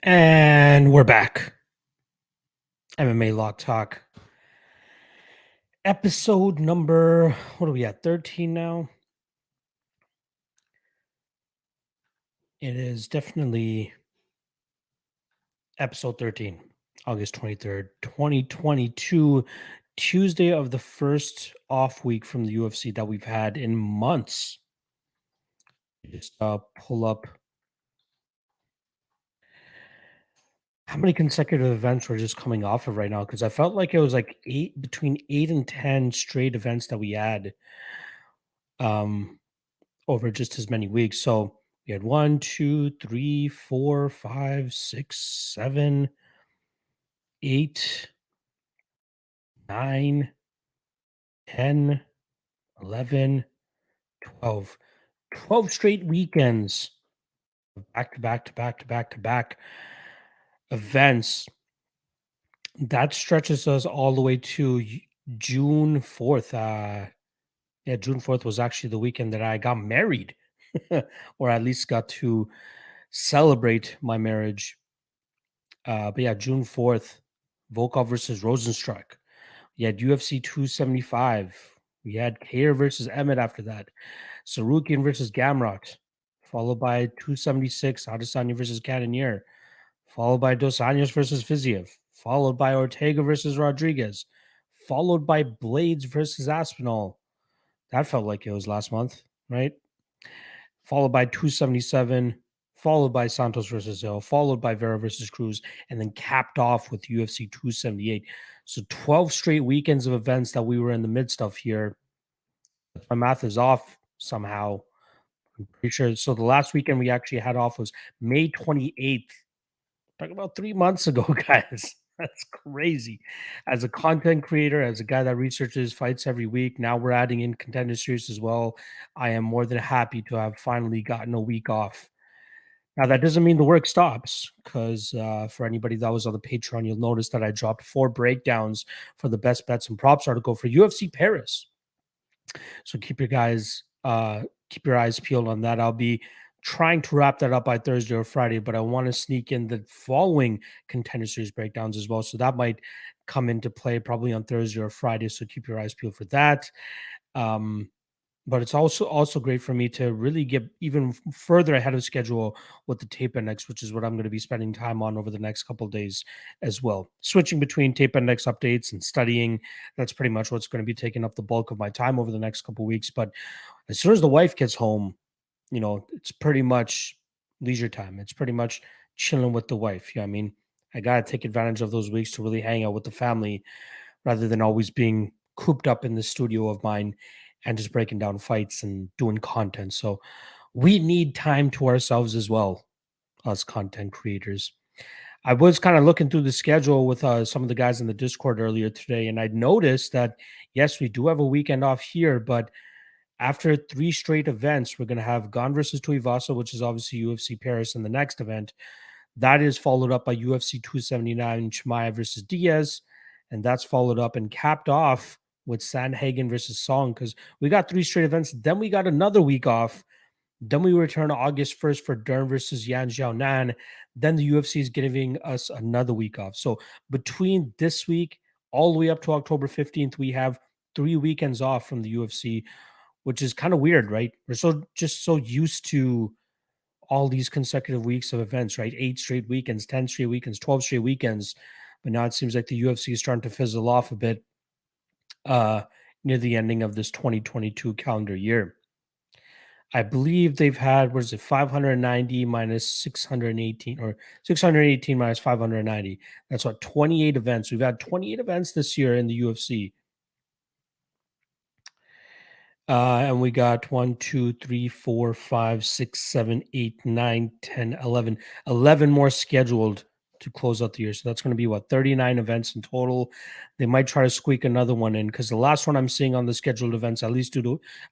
And we're back. MMA Lock Talk. Episode number, what are we at? 13 now? It is definitely episode 13, August 23rd, 2022, Tuesday of the first off week from the UFC that we've had in months. Just pull up how many consecutive events we're just coming off of right now, because I felt like it was like between 8 and 10 straight events that we had over just as many weeks. So we had 1, 2, 3, 4, 5, 6, 7, 8, 9, 10, 11, 12. 12 straight weekends of back to back to back to back to back events. That stretches us all the way to June 4th. Yeah, June 4th was actually the weekend that I got married, or at least got to celebrate my marriage. But yeah, June 4th, Volkov versus Rosenstruck. We had UFC 275. We had Kair versus Emmett after that. Sarukian versus Gamrot. Followed by 276, Adesanya versus Cannonier. Followed by Dos Anjos versus Fiziev. Followed by Ortega versus Rodriguez. Followed by Blades versus Aspinall. That felt like it was last month, right? Followed by 277, followed by Santos versus Hill, followed by Vera versus Cruz, and then capped off with UFC 278. So 12 straight weekends of events that we were in the midst of here. If my math is off somehow, I'm pretty sure. So the last weekend we actually had off was May 28th. Talking about 3 months ago, guys. That's crazy. As a content creator, as a guy that researches fights every week, now we're adding in Contender series as well. I am more than happy to have finally gotten a week off. Now, that doesn't mean the work stops, because for anybody that was on the Patreon, you'll notice that I dropped 4 breakdowns for the best bets and props article for UFC Paris. So keep your eyes peeled on that. I'll be trying to wrap that up by Thursday or Friday, but I want to sneak in the following Contender Series breakdowns as well. So that might come into play probably on Thursday or Friday. So keep your eyes peeled for that. But it's also great for me to really get even further ahead of schedule with the tape index, which is what I'm going to be spending time on over the next couple of days as well. Switching between tape index updates and studying, that's pretty much what's going to be taking up the bulk of my time over the next couple of weeks. But as soon as the wife gets home, it's pretty much leisure time. It's pretty much chilling with the wife. Yeah, I mean, I got to take advantage of those weeks to really hang out with the family rather than always being cooped up in the studio of mine and just breaking down fights and doing content. So we need time to ourselves as well, us content creators. I was kind of looking through the schedule with some of the guys in the Discord earlier today, and I'd noticed that, yes, we do have a weekend off here, but after 3 straight events, we're going to have Gane versus Tuivasa, which is obviously UFC Paris in the next event. That is followed up by UFC 279, Chimaev versus Diaz, and that's followed up and capped off with Sandhagen versus Song, because we got 3 straight events. Then we got another week off. Then we return August 1st for Dern versus Yan Xiaonan. Then the UFC is giving us another week off. So between this week all the way up to October 15th, we have 3 weekends off from the UFC, which is kind of weird, right? We're so used to all these consecutive weeks of events, right? 8 straight weekends, 10 straight weekends, 12 straight weekends. But now it seems like the UFC is starting to fizzle off a bit uh, near the ending of this 2022 calendar year. I believe they've had, what is it, 590 minus 618, or 618 minus 590. That's what, 28 events. We've had 28 events this year in the UFC. And we got 1, 2, 3, 4, 5, 6, 7, 8, 9, 10, 11. 11 more scheduled to close out the year. So that's going to be 39 events in total. They might try to squeak another one in, because the last one I'm seeing on the scheduled events, at least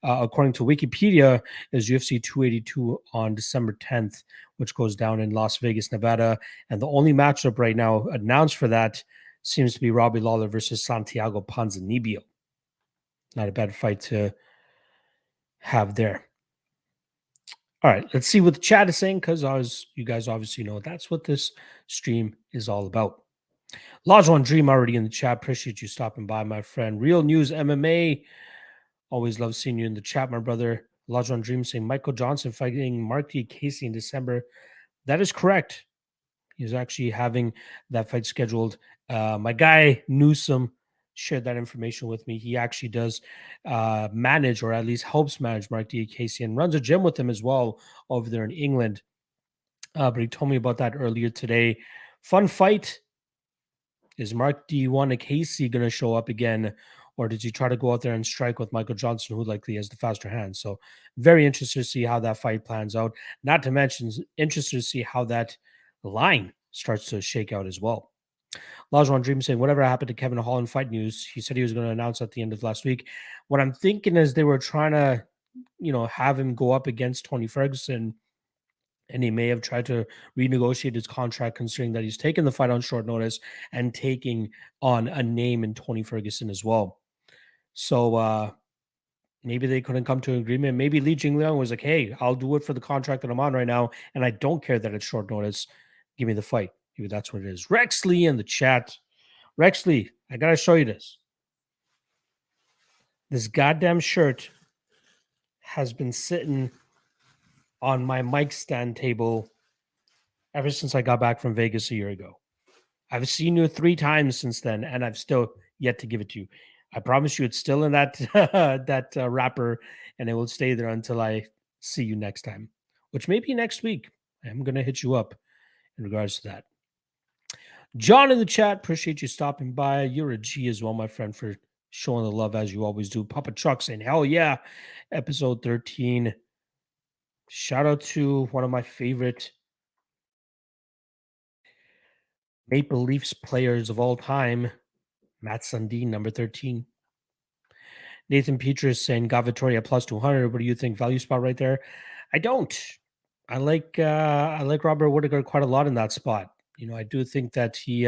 according to Wikipedia, is UFC 282 on December 10th, which goes down in Las Vegas, Nevada. And the only matchup right now announced for that seems to be Robbie Lawler versus Santiago Ponzinibbio. Not a bad fight to have there. All right, let's see what the chat is saying because you guys obviously know that's what this stream is all about. Lajon Dream already in the chat. Appreciate you stopping by, my friend. Real News MMA. Always love seeing you in the chat, my brother. Lajon Dream saying Michael Johnson fighting Mark D. Casey in December. That is correct. He's actually having that fight scheduled. My guy Newsom shared that information with me. He actually does manage, or at least helps manage, Mark D. Casey and runs a gym with him as well over there in England. But he told me about that earlier today. Fun fight. Is Mark D1 Casey going to show up again, or did you try to go out there and strike with Michael Johnson, who likely has the faster hand? So, very interested to see how that fight plans out. Not to mention, interested to see how that line starts to shake out as well. Lajon Dream saying, whatever happened to Kevin Holland fight news? He said he was going to announce at the end of last week. What I'm thinking is they were trying to, have him go up against Tony Ferguson, and he may have tried to renegotiate his contract considering that he's taken the fight on short notice and taking on a name in Tony Ferguson as well. So maybe they couldn't come to an agreement. Maybe Li Jingliang was like, hey, I'll do it for the contract that I'm on right now, and I don't care that it's short notice. Give me the fight. Maybe that's what it is. Rex Lee in the chat. Rex Lee, I got to show you this. This goddamn shirt has been sitting on my mic stand table ever since I got back from Vegas a year ago. I've seen you 3 times since then, and I've still yet to give it to you. I promise you, it's still in that wrapper, and it will stay there until I see you next time, which may be next week. I'm going to hit you up in regards to that. John in the chat, appreciate you stopping by. You're a G as well, my friend, for showing the love as you always do. Papa Chuck saying, hell yeah, episode 13. Shout out to one of my favorite Maple Leafs players of all time, Matt Sundin, number 13. Nathan Petrus saying got Vittoria plus 200. What do you think? Value spot right there? I don't. I like Robert Whittaker quite a lot in that spot. I do think that he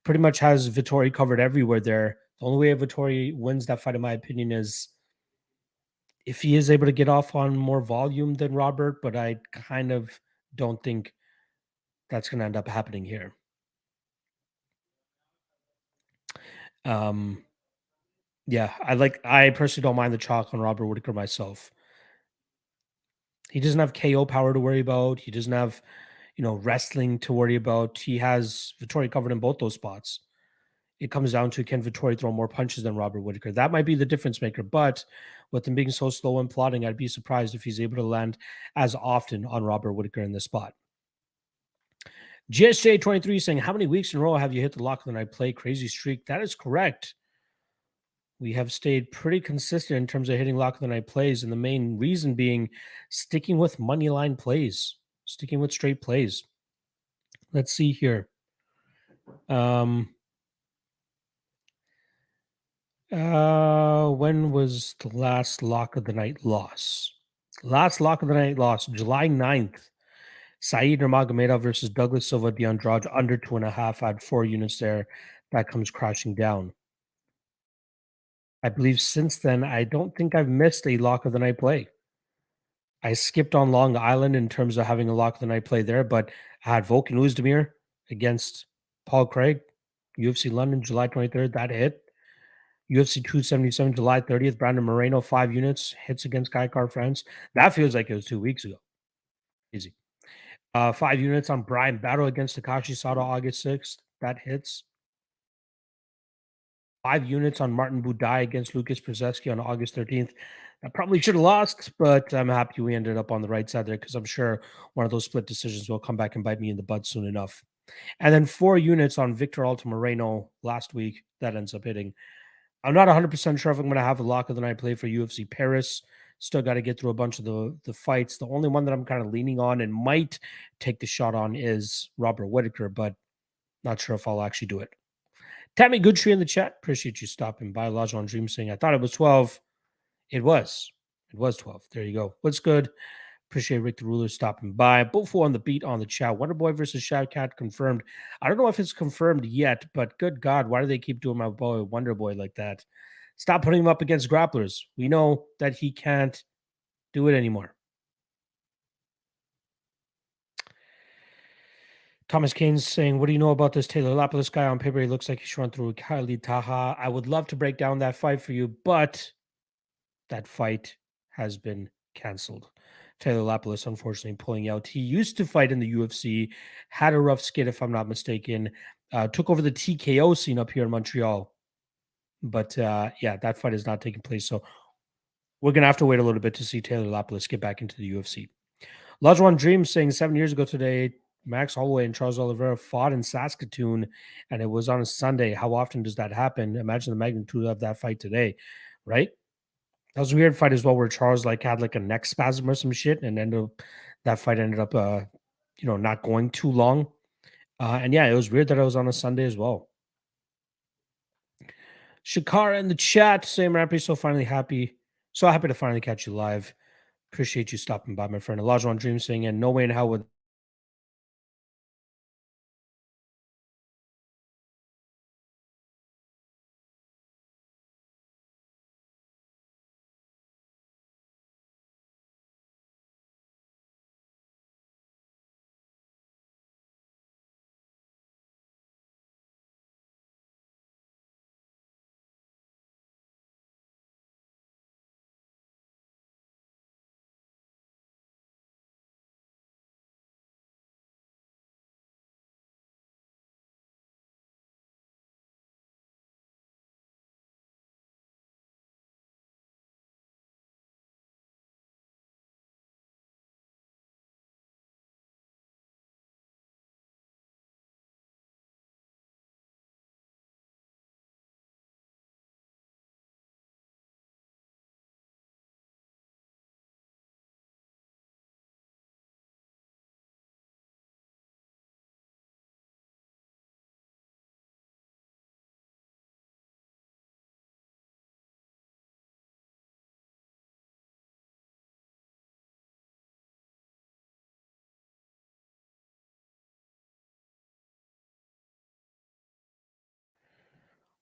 pretty much has Vittori covered everywhere there. The only way Vittori wins that fight, in my opinion, is if he is able to get off on more volume than Robert, but I kind of don't think that's going to end up happening here. Yeah, I personally don't mind the chalk on Robert Whittaker myself. He doesn't have KO power to worry about. He doesn't have, wrestling to worry about. He has Vittori covered in both those spots. It comes down to, can Vittori throw more punches than Robert Whittaker? That might be the difference maker. But with him being so slow and plotting, I'd be surprised if he's able to land as often on Robert Whittaker in this spot. GSJ23 saying, how many weeks in a row have you hit the lock of the night play? Crazy streak. That is correct. We have stayed pretty consistent in terms of hitting lock of the night plays, and the main reason being sticking with money line plays, sticking with straight plays. Let's see here. When was the last lock of the night loss? Last lock of the night loss, July 9th. Saeed Nurmagomedov versus Douglas Silva de Andrade, under 2.5. I had 4 units there. That comes crashing down. I believe since then, I don't think I've missed a lock of the night play. I skipped on Long Island in terms of having a lock of the night play there, but I had Volkan Oezdemir against Paul Craig, UFC London, July 23rd. That hit. UFC 277, July 30th. Brandon Moreno, 5 units, hits against Guy Car France. That feels like it was 2 weeks ago. Easy. 5 units on Brian Battle against Takashi Sato, August 6th. That hits. 5 units on Martin Budai against Lucas Przeski on August 13th. I probably should have lost, but I'm happy we ended up on the right side there because I'm sure one of those split decisions will come back and bite me in the butt soon enough. And then 4 units on Victor Altamirano last week. That ends up hitting. I'm not 100% sure if I'm going to have a lock of the night play for UFC Paris. Still got to get through a bunch of the fights. The only one that I'm kind of leaning on and might take the shot on is Robert Whittaker, but not sure if I'll actually do it. Tammy Goodtree in the chat. Appreciate you stopping by. Lajon Dream saying, I thought it was 12. It was. It was 12. There you go. What's good? Appreciate Rick the Ruler stopping by. Bullfo on the beat on the chat. Wonderboy versus Shadcat confirmed. I don't know if it's confirmed yet, but good God, why do they keep doing my boy Wonderboy like that? Stop putting him up against grapplers. We know that he can't do it anymore. Thomas Kane's saying, "What do you know about this Taylor Lapilus guy? On paper, he looks like he should run through Kylie Taha. I would love to break down that fight for you, but that fight has been canceled. Taylor Lapilus, unfortunately, pulling out. He used to fight in the UFC, had a rough skid, if I'm not mistaken, took over the TKO scene up here in Montreal. But yeah, that fight is not taking place. So we're going to have to wait a little bit to see Taylor Lapilus get back into the UFC. Lajuan Dream saying 7 years ago today, Max Holloway and Charles Oliveira fought in Saskatoon, and it was on a Sunday. How often does that happen? Imagine the magnitude of that fight today, right? That was a weird fight as well, where Charles like had like a neck spasm or some shit, and that fight ended up, not going too long. And yeah, it was weird that it was on a Sunday as well. Shakara in the chat saying, "Rampy, so happy to finally catch you live. Appreciate you stopping by, my friend." Elijah on Dream saying, "And no way in hell would."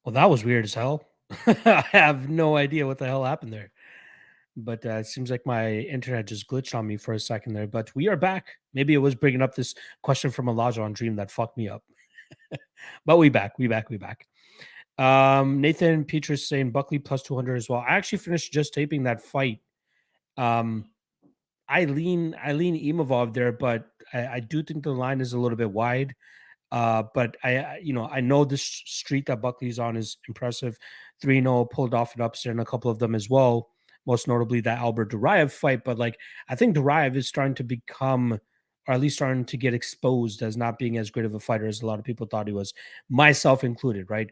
Well, that was weird as hell. I have no idea what the hell happened there. But it seems like my internet just glitched on me for a second there. But we are back. Maybe it was bringing up this question from Elijah on Dream that fucked me up. But we back. Nathan Petrus saying Buckley plus 200 as well. I actually finished just taping that fight. Um, I lean Imavov there, but I do think the line is a little bit wide. But I know this streak that Buckley's on is impressive. 3-0, pulled off an upset in a couple of them as well. Most notably that Albert Duraev fight. But like, I think Duraev is starting to become, or at least starting to get exposed as not being as great of a fighter as a lot of people thought he was, myself included, right?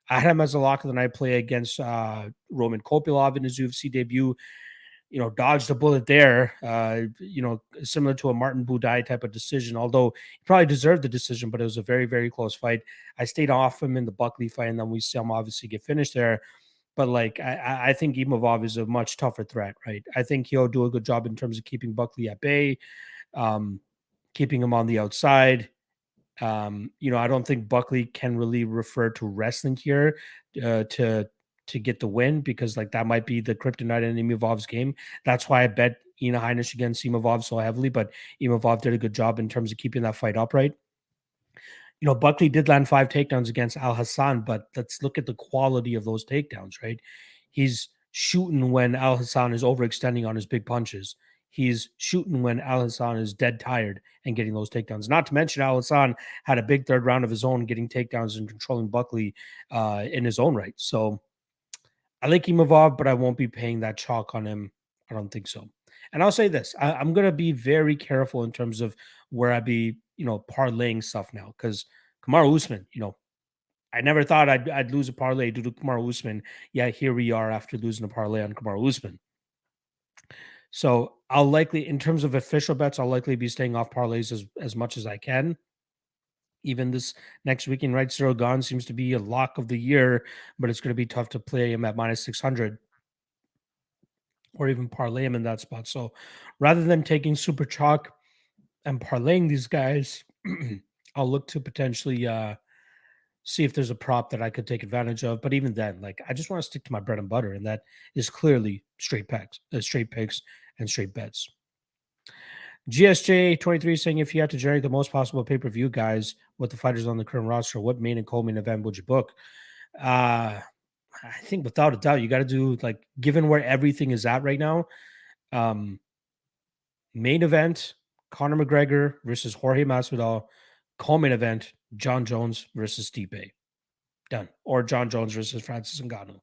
I had him as a lock of the night play against Roman Kopylov in his UFC debut. Dodged a bullet there, similar to a Martin Budai type of decision, although he probably deserved the decision, but it was a very, very close fight. I stayed off him in the Buckley fight, and then we saw him obviously get finished there. But like, I think Imavov is a much tougher threat, right? I think he'll do a good job in terms of keeping Buckley at bay, um, keeping him on the outside. I don't think Buckley can really refer to wrestling here to get the win, because like that might be the kryptonite in Imavov's game. That's why I bet Ina Heinisch against Imavov so heavily, but Imavov did a good job in terms of keeping that fight upright. Buckley did land 5 takedowns against Al Hassan, but let's look at the quality of those takedowns, right? He's shooting when Al Hassan is overextending on his big punches. He's shooting when Al Hassan is dead tired and getting those takedowns. Not to mention, Al Hassan had a big third round of his own, getting takedowns and controlling Buckley in his own right. So I like Imavov, but I won't be paying that chalk on him. I don't think so. And I'll say this: I'm going to be very careful in terms of where I be, parlaying stuff now, because Kamaru Usman, I never thought I'd lose a parlay due to Kamaru Usman. Yeah, here we are after losing a parlay on Kamaru Usman. So I'll likely, in terms of official bets, I'll likely be staying off parlays as much as I can. Even this next weekend, right? Cyril Gahn seems to be a lock of the year, but it's going to be tough to play him at minus 600 or even parlay him in that spot. So rather than taking super chalk and parlaying these guys, I'll look to potentially see if there's a prop that I could take advantage of. But even then, like, I just want to stick to my bread and butter, and that is clearly straight picks and straight bets. GSJ23 saying if you had to generate the most possible pay-per-view guys with the fighters on the current roster, what main and co-main event would you book? I think without a doubt, you got to do like given where everything is at right now. Um, Main event: Conor McGregor versus Jorge Masvidal. Co-main event: John Jones versus Stipe. Done. Or John Jones versus Francis Ngannou.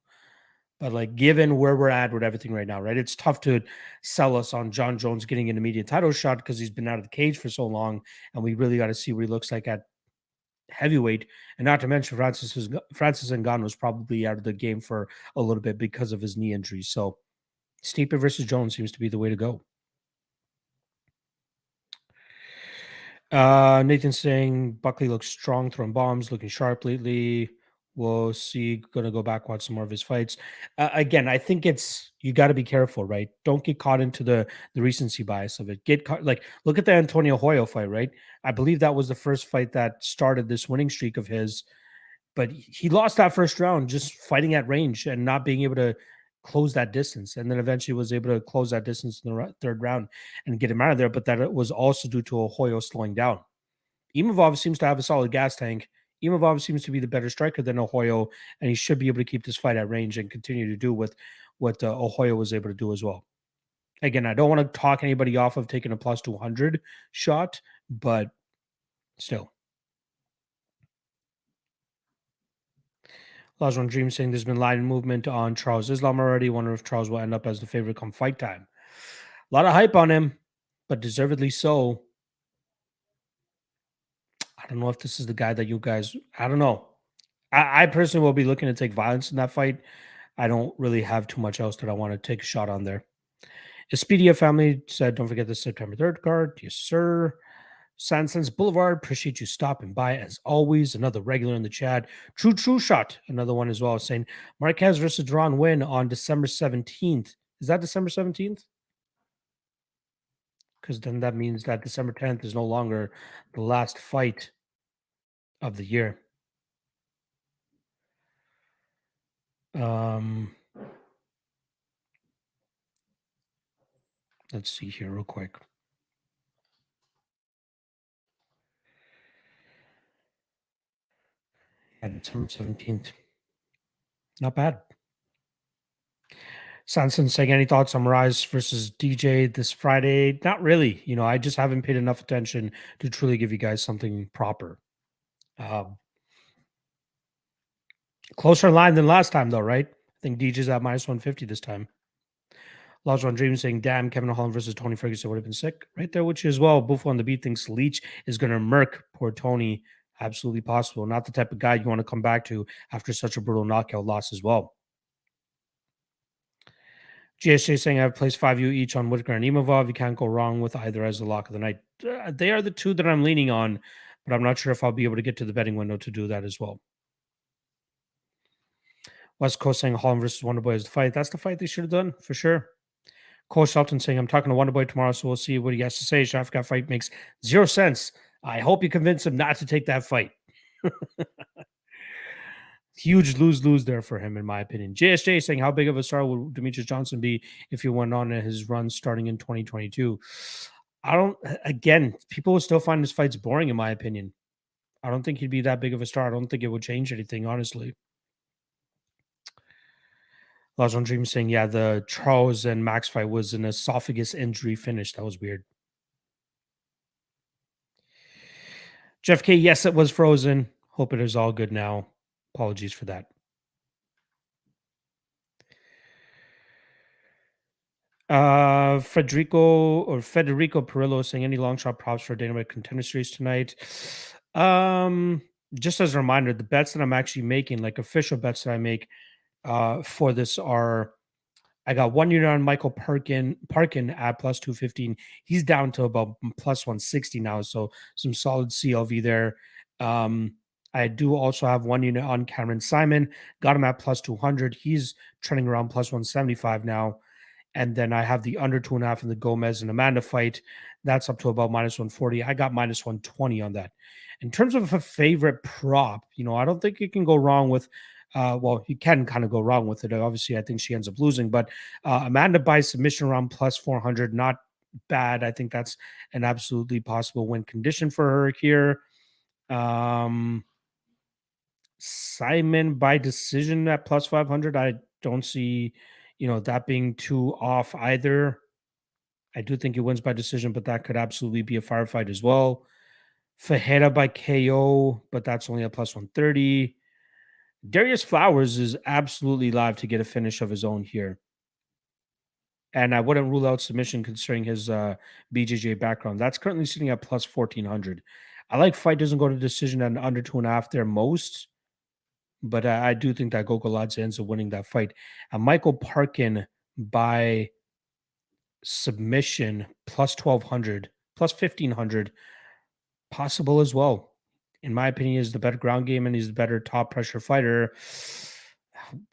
But like, given where we're at with everything right now, right? It's tough to sell us on John Jones getting an immediate title shot because he's been out of the cage for so long, and we really got to see what he looks like at heavyweight. And not to mention, Francis Ngannou was probably out of the game for a little bit because of his knee injury. So, Stipe versus Jones seems to be the way to go. Nathan saying Buckley looks strong, throwing bombs, looking sharp lately. We'll see. Gonna go back, watch some more of his fights. Again, I think it's you got to be careful, right? Don't get caught into the recency bias of it. Get caught like look at the Antonio Hoyo fight, right? I believe that was the first fight that started this winning streak of his, but he lost that first round just fighting at range and not being able to close that distance, and then eventually was able to close that distance in the third round and get him out of there. But that was also due to a Hoyo slowing down. Imavov seems to have a solid gas tank. Imavov seems to be the better striker than Ahoyo, and he should be able to keep this fight at range and continue to do with what Ahoyo was able to do as well. Again, I don't want to talk anybody off of taking a plus 200 shot, but still. Last one, Dream saying there's been line movement on Charles Islam already. Wonder if Charles will end up as the favorite come fight time. A lot of hype on him, but deservedly so. I don't know if this is the guy that you guys. I don't know. I personally will be looking to take violence in that fight. I don't really have too much else that I want to take a shot on there. Expedia family said, don't forget the September 3rd card. Yes, sir. Sansons Boulevard, appreciate you stopping by as always. Another regular in the chat. True Shot, another one as well, saying Marquez versus Duran win on December 17th. Is that December 17th? Because then that means that December 10th is no longer the last fight of the year. Let's see here real quick. Yeah, December 17th. Not bad. Sanson saying, any thoughts on Rise versus DJ this Friday? Not really. You know, I just haven't paid enough attention to truly give you guys something proper. Closer line than last time, though, right? I think DJ's at minus 150 this time. Lost One Dream saying, damn, Kevin Holland versus Tony Ferguson would have been sick. Right there, which as well. Buffalo on the beat thinks Leach is going to murk poor Tony. Absolutely possible. Not the type of guy you want to come back to after such a brutal knockout loss as well. GSJ saying, I've placed 5U each on Whitaker and Imavov. You can't go wrong with either as the lock of the night. They are the two that I'm leaning on, but I'm not sure if I'll be able to get to the betting window to do that as well. West Coast saying Holland versus Wonderboy is the fight. That's the fight they should have done for sure. Cole Shelton saying, I'm talking to Wonderboy tomorrow, so we'll see what he has to say. Shafkat fight makes 0 sense. I hope you convince him not to take that fight. Huge lose-lose there for him, in my opinion. JSJ saying, how big of a star would Demetrius Johnson be if he went on his run starting in 2022? Again, people will still find his fights boring, in my opinion. I don't think he'd be that big of a star. I don't think it would change anything, honestly. Last One Dream saying, yeah, the Charles and Max fight was an esophagus injury finish. That was weird. Jeff K, yes, it was frozen. Hope it is all good now. Apologies for that. Federico Perillo saying, any long shot props for Dana White Contender Series tonight? Just as a reminder, the bets that I'm actually making, like official bets that I make for this are, I got 1 unit on Michael Parkin at plus 215. He's down to about plus 160 now, so some solid CLV there. I do also have 1 unit on Cameron Simon, got him at plus 200. He's trending around plus 175 now. And then I have the under 2.5 in the Gomez and Amanda fight. That's up to about minus 140. I got minus 120 on that. In terms of a favorite prop, you know, I don't think you can go wrong with, well, you can kind of go wrong with it. Obviously, I think she ends up losing, but Amanda by submission around plus 400, not bad. I think that's an absolutely possible win condition for her here. Um, Simon by decision at plus 500. I don't see, that being too off either. I do think he wins by decision, but that could absolutely be a firefight as well. Fajeda by KO, but that's only a plus 130. Darius Flowers is absolutely live to get a finish of his own here. And I wouldn't rule out submission considering his BJJ background. That's currently sitting at plus 1400. I like fight doesn't go to decision at under 2.5 there most, but I do think that Gogoladze ends up winning that fight. Michael Parkin by submission plus 1200, plus 1500, possible as well. In my opinion, is the better ground game and he's the better top pressure fighter.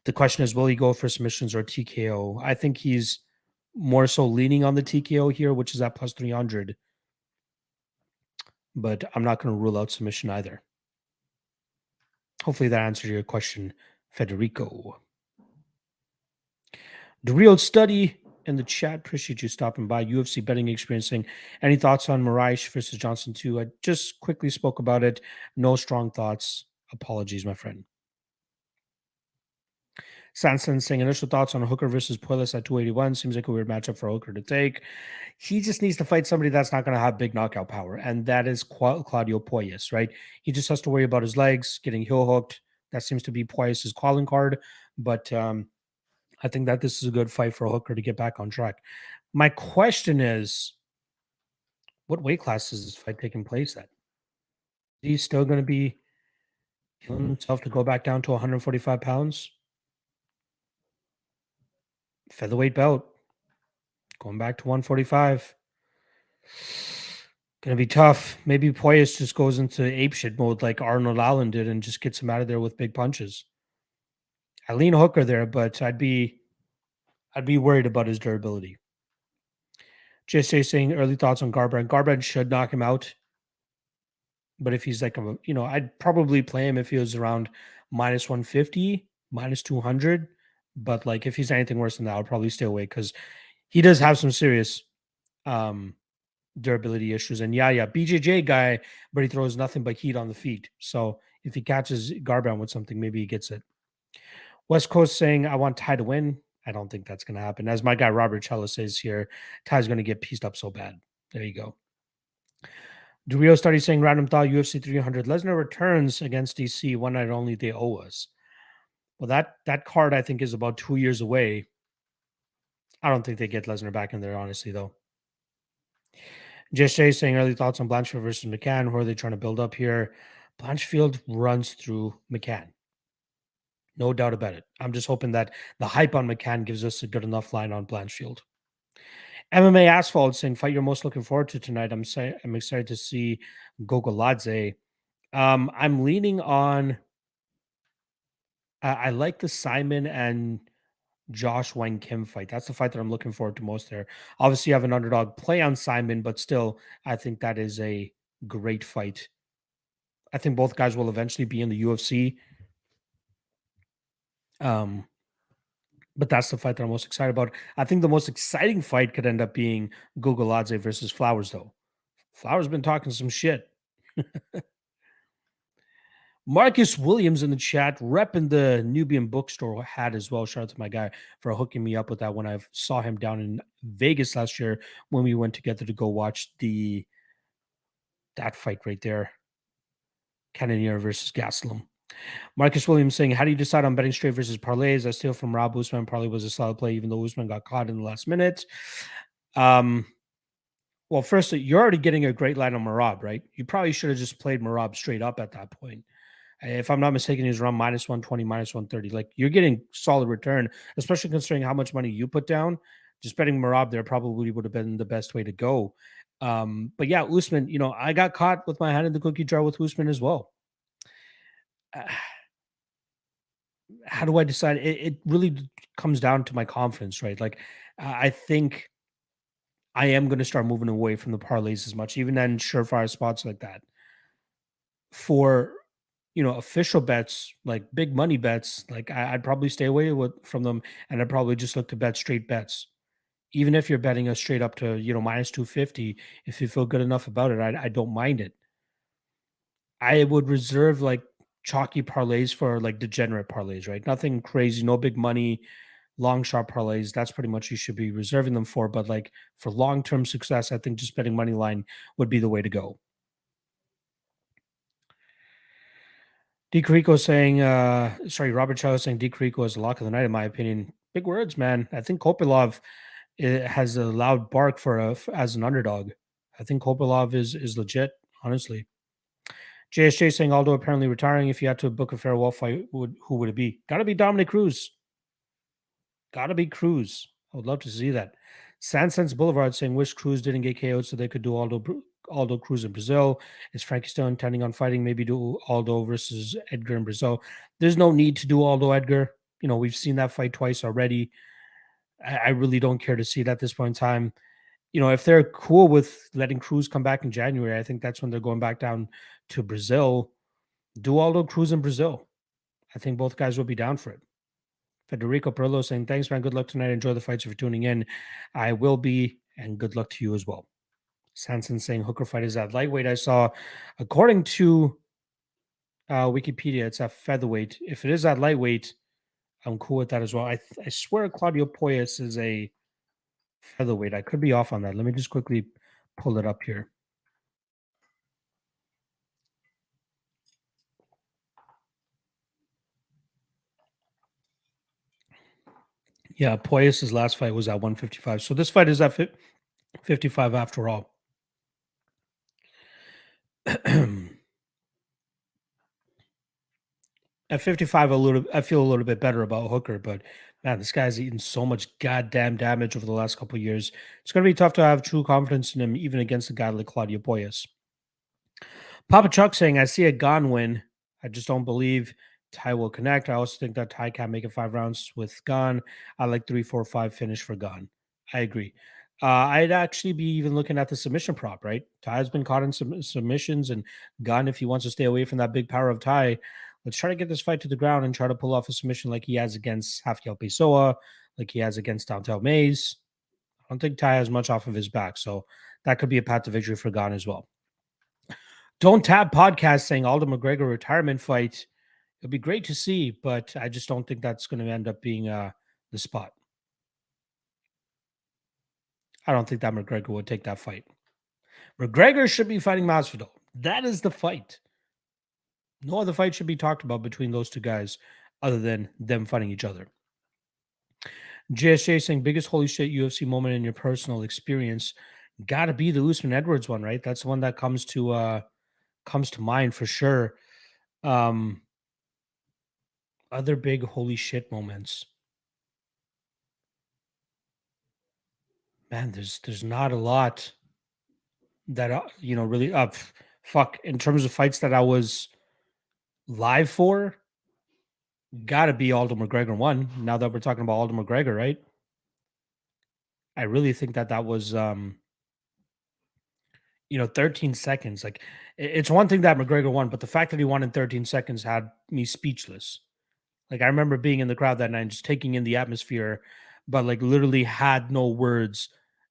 The question is, will he go for submissions or TKO? I think he's more so leaning on the TKO here, which is at plus 300. But I'm not going to rule out submission either. Hopefully that answers your question, Federico. The real study in the chat. Appreciate you stopping by. UFC betting experiencing. Any thoughts on Moraes versus Johnson 2? I just quickly spoke about it. No strong thoughts. Apologies, my friend. Sanson saying initial thoughts on Hooker versus Puelas at 281. Seems like a weird matchup for Hooker to take. He just needs to fight somebody that's not going to have big knockout power, and that is Claudio Puelles, right? He just has to worry about his legs getting heel hooked. That seems to be Puelles' calling card, but I think that this is a good fight for Hooker to get back on track. My question is, what weight class is this fight taking place at? He's still going to be killing himself to go back down to 145 pounds? Featherweight belt. Going back to 145. Gonna be tough. Maybe Poyas just goes into apeshit mode like Arnold Allen did and just gets him out of there with big punches. I lean Hooker there, but I'd be worried about his durability. JJ saying early thoughts on Garbrandt. Garbrandt should knock him out. But if he's like I'd probably play him if he was around minus 150, minus 200. But like if he's anything worse than that, I'll probably stay away because he does have some serious durability issues. And BJJ guy, but he throws nothing but heat on the feet. So if he catches Garbrandt with something, maybe he gets it. West Coast saying, I want Ty to win. I don't think that's going to happen. As my guy Robert Chella says here, Ty's going to get pieced up so bad. There you go. Durio started saying, random thought, UFC 300. Lesnar returns against DC. One night only, they owe us. Well, that card, I think, is about 2 years away. I don't think they get Lesnar back in there, honestly, though. Jay saying early thoughts on Blanchfield versus McCann. Who are they trying to build up here? Blanchfield runs through McCann. No doubt about it. I'm just hoping that the hype on McCann gives us a good enough line on Blanchfield. MMA Asphalt saying, fight you're most looking forward to tonight. I'm excited to see Gogoladze. I'm leaning on. I like the Simon and Josh Wang Kim fight. That's the fight that I'm looking forward to most there. Obviously, you have an underdog play on Simon, but still, I think that is a great fight. I think both guys will eventually be in the UFC. But that's the fight that I'm most excited about. I think the most exciting fight could end up being Gogoladze versus Flowers, though. Flowers been talking some shit. Marcus Williams in the chat, repping the Nubian bookstore hat as well. Shout out to my guy for hooking me up with that when I saw him down in Vegas last year when we went together to go watch that fight right there. Cannonier versus Gastelum. Marcus Williams saying, how do you decide on betting straight versus parlays? I steal from Rob Usman. Parlay was a solid play, even though Usman got caught in the last minute. Well, first, you're already getting a great line on Marab, right? You probably should have just played Marab straight up at that point. If I'm not mistaken, he's around minus 120, minus 130. Like, you're getting solid return, especially considering how much money you put down. Just betting Marab there probably would have been the best way to go. But yeah, Usman, I got caught with my hand in the cookie jar with Usman as well. How do I decide? It really comes down to my confidence, right? Like, I think I am going to start moving away from the parlays as much, even in surefire spots like that. For official bets, like big money bets, like I'd probably stay away from them, and I'd probably just look to bet straight bets. Even if you're betting us straight up to, minus 250, if you feel good enough about it, I don't mind it. I would reserve like chalky parlays for like degenerate parlays, right? Nothing crazy, no big money, long shot parlays. That's pretty much you should be reserving them for. But like for long term success, I think just betting money line would be the way to go. D. Carico saying, Robert Chow saying D. Carico is a lock of the night, in my opinion. Big words, man. I think Kopilov has a loud bark as an underdog. I think Kopilov is legit, honestly. JSJ saying Aldo apparently retiring. If you had to book a farewell fight, who would it be? Got to be Dominic Cruz. Got to be Cruz. I would love to see that. Sansense Boulevard saying wish Cruz didn't get KO'd so they could do Aldo Cruz in Brazil. Is Frankie still intending on fighting? Maybe do Aldo versus Edgar in Brazil. There's no need to do Aldo Edgar. We've seen that fight twice already. I really don't care to see it at this point in time. If they're cool with letting Cruz come back in January, I think that's when they're going back down to Brazil. Do Aldo Cruz in Brazil. I think both guys will be down for it. Federico Perillo saying, thanks, man. Good luck tonight. Enjoy the fights if you're tuning in. I will be, and good luck to you as well. Sanson saying Hooker fight is at lightweight. I saw, according to Wikipedia, it's at featherweight. If it is at lightweight, I'm cool with that as well. I swear Claudio Poyas is a featherweight. I could be off on that. Let me just quickly pull it up here. Yeah, Poyas' last fight was at 155. So this fight is at 55 after all. At 55, I feel a little bit better about Hooker, but man, this guy's eaten so much goddamn damage over the last couple of years. It's going to be tough to have true confidence in him, even against a guy like Claudio Poyas. Papa Chuck saying, I see a Gon win. I just don't believe Ty will connect. I also think that Ty can't make it 5 rounds with Gon. I like 3, 4, 5 finish for Gon. I agree. I'd actually be even looking at the submission prop, right? Ty's been caught in some submissions, and Gon, if he wants to stay away from that big power of Ty, let's try to get this fight to the ground and try to pull off a submission like he has against Rafael Pessoa, like he has against Downtown Mays. I don't think Ty has much off of his back, so that could be a path to victory for Gon as well. Don't Tab podcast saying Aldo McGregor retirement fight. It'd be great to see, but I just don't think that's going to end up being the spot. I don't think that McGregor would take that fight. McGregor should be fighting Masvidal. That is the fight. No other fight should be talked about between those two guys other than them fighting each other. JSJ saying biggest holy shit UFC moment in your personal experience. Gotta be the Usman Edwards one, right? That's the one that comes to mind for sure. Other big holy shit moments. Man, there's not a lot that really fuck in terms of fights that I was live for. Gotta be Aldo McGregor one. Now that we're talking about Aldo McGregor, right? I really think that was 13 seconds. Like it's one thing that McGregor won, but the fact that he won in 13 seconds had me speechless. Like I remember being in the crowd that night and just taking in the atmosphere, but like literally had no words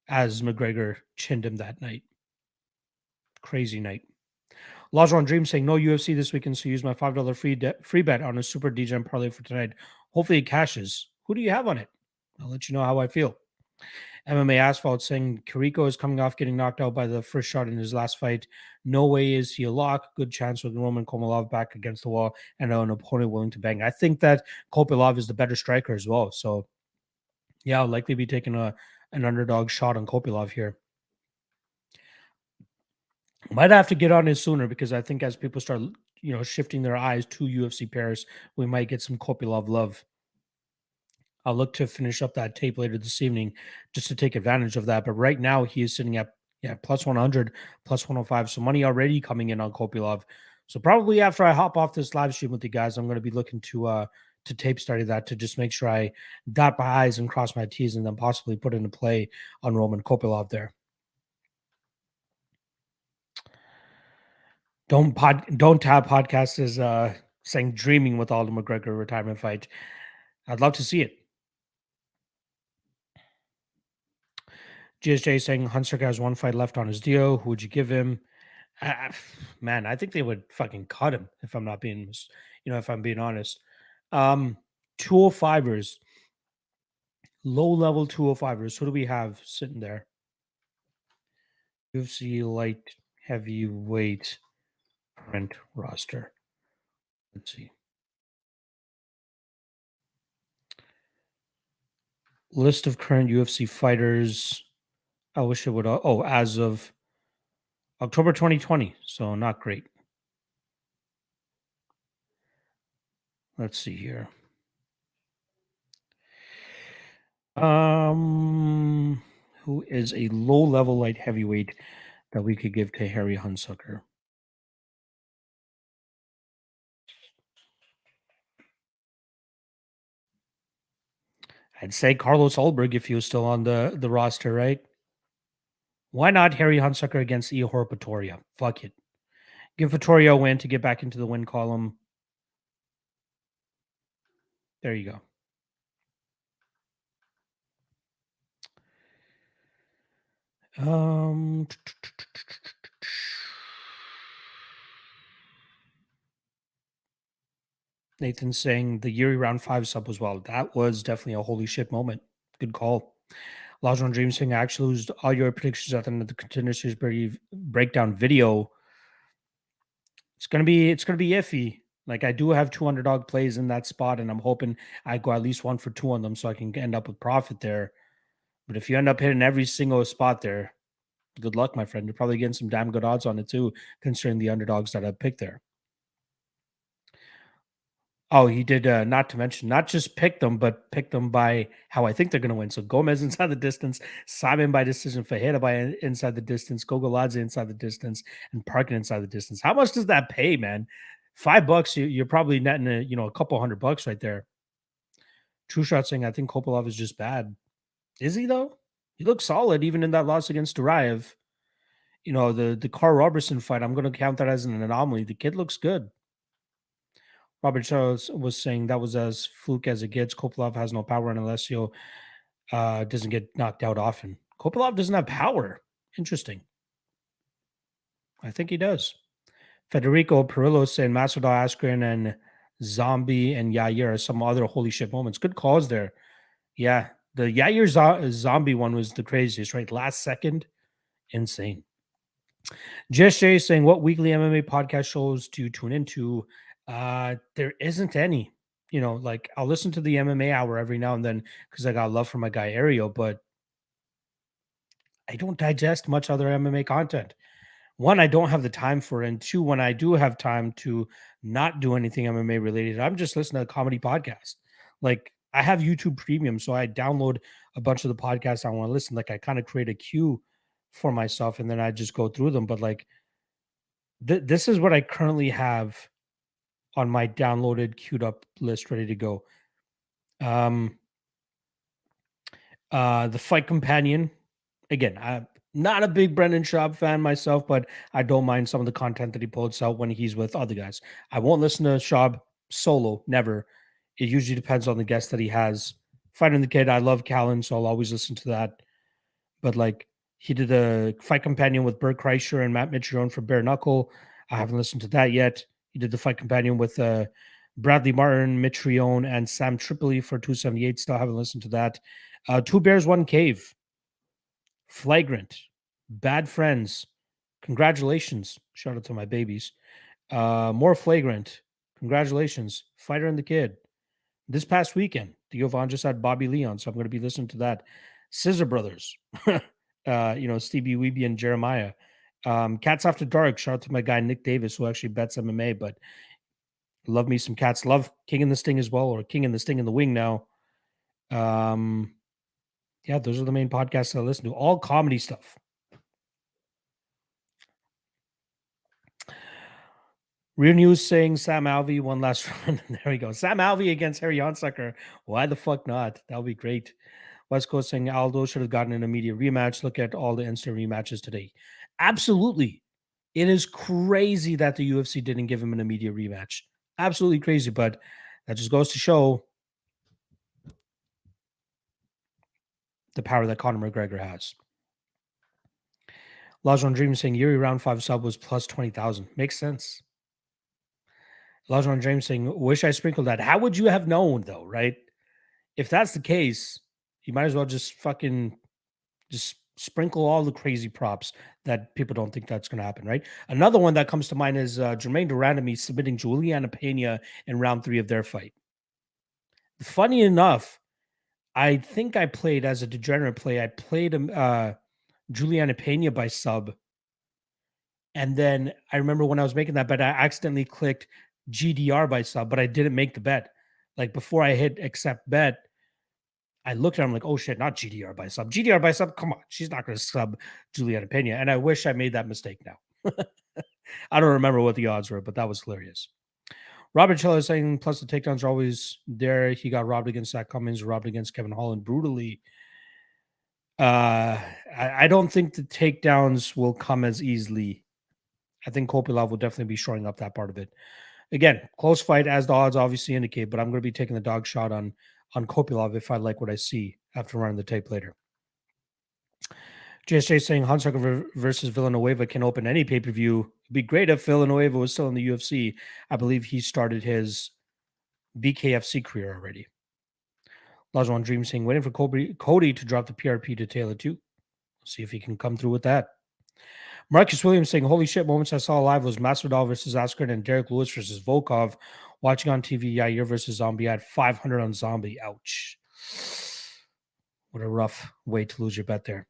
as McGregor chinned him that night. Crazy night. Lajon Dream saying no UFC this weekend, so use my $5 free bet on a super DJ parlay for tonight. Hopefully it cashes. Who do you have on it? I'll let you know how I feel. MMA Asphalt saying Kiriko is coming off getting knocked out by the first shot in his last fight. No way is he a lock. Good chance with Roman Komolov back against the wall and an opponent willing to bang. I think that Kopilov is the better striker as well. So, yeah, I'll likely be taking an underdog shot on Kopilov here. Might have to get on it sooner because I think as people start, shifting their eyes to UFC pairs, we might get some Kopilov love. I'll look to finish up that tape later this evening just to take advantage of that. But right now he is sitting at plus 100, plus 105. So money already coming in on Kopilov. So probably after I hop off this live stream with you guys, I'm going to be looking to tape study that to just make sure I dot my I's and cross my T's and then possibly put into play on Roman Kopilov there. Don't Tab podcast is saying dreaming with Aldo McGregor retirement fight. I'd love to see it. GSJ saying Hunsucker has one fight left on his deal. Who would you give him? Man, I think they would fucking cut him if I'm not being, if I'm being honest. 205ers, low level 205ers. Who do we have sitting there? UFC light heavyweight current roster. Let's see. List of current UFC fighters. I wish it would. Oh, as of October 2020. So not great. Let's see here. Who is a low level light heavyweight that we could give to Harry Hunsucker? I'd say Carlos Ulberg if he was still on the roster, right? Why not Harry Hunsucker against Ihor Pretoria? Fuck it. Give Pretoria a win to get back into the win column. There you go. Nathan saying the Yuri round 5 sub was well. That was definitely a holy shit moment. Good call. Lajon Dream saying I actually lose all your predictions at the end of the Contender Series breakdown video. It's gonna be iffy. Like I do have 2 underdog plays in that spot, and I'm hoping I go at least 1 for 2 on them so I can end up with profit there. But if you end up hitting every single spot there, good luck, my friend. You're probably getting some damn good odds on it too, considering the underdogs that I picked there. Oh, he did. Not to mention, not just pick them, but pick them by how I think they're going to win. So Gomez inside the distance, Simon by decision, Fajeda by inside the distance, Gogoladze inside the distance, and Parkin inside the distance. How much does that pay, man? $5, you're probably netting a couple $100 right there. True Shot saying I think Kopilov is just bad. Is he though? He looks solid even in that loss against Duraev. The Carl Robertson fight. I'm going to count that as an anomaly. The kid looks good. Robert Charles was saying that was as fluke as it gets. Kopilov has no power, and Alessio doesn't get knocked out often. Kopilov doesn't have power. Interesting. I think he does. Federico Perillo saying Masvidal, Askren, and Zombie and Yair are some other holy shit moments. Good calls there. Yeah, the Yair Zombie one was the craziest, right? Last second, insane. Just Jay saying, what weekly MMA podcast shows do you tune into? There isn't any. Like I'll listen to the MMA hour every now and then because I got love for my guy Ario, but I don't digest much other MMA content. One, I don't have the time for it, and two, when I do have time to not do anything MMA related, I'm just listening to a comedy podcast. Like I have YouTube Premium, so I download a bunch of the podcasts I want to listen. Like I kind of create a queue for myself, and then I just go through them. But like this is what I currently have on my downloaded, queued up list, ready to go. The Fight Companion. Again, I'm not a big Brendan Schaub fan myself, but I don't mind some of the content that he puts out when he's with other guys. I won't listen to Schaub solo, never. It usually depends on the guest that he has. Fighting the Kid, I love Callan, so I'll always listen to that. But like he did a Fight Companion with Bert Kreischer and Matt Mitrione for Bare Knuckle. I haven't listened to that yet. He did the Fight Companion with Bradley Martin, Mitrione, and Sam Tripoli for 278. Still haven't listened to that. Two Bears, One Cave. Flagrant. Bad Friends. Congratulations. Shout out to my babies. More Flagrant. Congratulations. Fighter and the Kid. This past weekend, Theo Von just had Bobby Leon, so I'm going to be listening to that. Scissor Brothers. Stevie Weeby and Jeremiah. Cats After Dark. Shout out to my guy Nick Davis, who actually bets MMA, but love me some cats. Love King in the Sting as well, or King in the Sting in the Wing now. Yeah, those are the main podcasts I listen to. All comedy stuff. Real News saying Sam Alvey one last run. There we go. Sam Alvey against Harry Hunsucker. Why the fuck not? That would be great. West Coast saying Aldo should have gotten an immediate rematch. Look at all the instant rematches today. Absolutely. It is crazy that the UFC didn't give him an immediate rematch. Absolutely crazy, but that just goes to show the power that Conor McGregor has. Lajon Dream saying Yuri round 5 sub was plus 20,000. Makes sense. Lajon Dream saying, wish I sprinkled that. How would you have known though, right? If that's the case, you might as well just fucking just sprinkle all the crazy props that people don't think that's going to happen, right? Another one that comes to mind is Jermaine Durandamy submitting Juliana Pena in round 3 of their fight. Funny enough, I think I played as a degenerate play. I played Juliana Pena by sub. And then I remember when I was making that bet, I accidentally clicked GDR by sub, but I didn't make the bet. Like before I hit accept bet, I looked at him like, oh shit, not GDR by sub. GDR by sub, come on. She's not going to sub Juliana Pena. And I wish I made that mistake now. I don't remember what the odds were, but that was hilarious. Robert Chilla is saying, plus the takedowns are always there. He got robbed against Zach Cummins, robbed against Kevin Holland brutally. I don't think the takedowns will come as easily. I think Kopylov will definitely be shoring up that part of it. Again, close fight as the odds obviously indicate, but I'm going to be taking the dog shot on Kopylov if I like what I see after running the tape later. JSJ saying Hunsucker versus Villanueva can open any pay-per-view. It'd be great if Villanueva was still in the UFC. I believe he started his BKFC career already. Lajon Dream saying waiting for Cody to drop the PRP to Taylor too. See if he can come through with that. Marcus Williams saying, holy shit, moments I saw live was Masvidal versus Askren and Derek Lewis versus Volkov. Watching on TV, Yair versus Zombie. I had 500 on Zombie. Ouch. What a rough way to lose your bet there.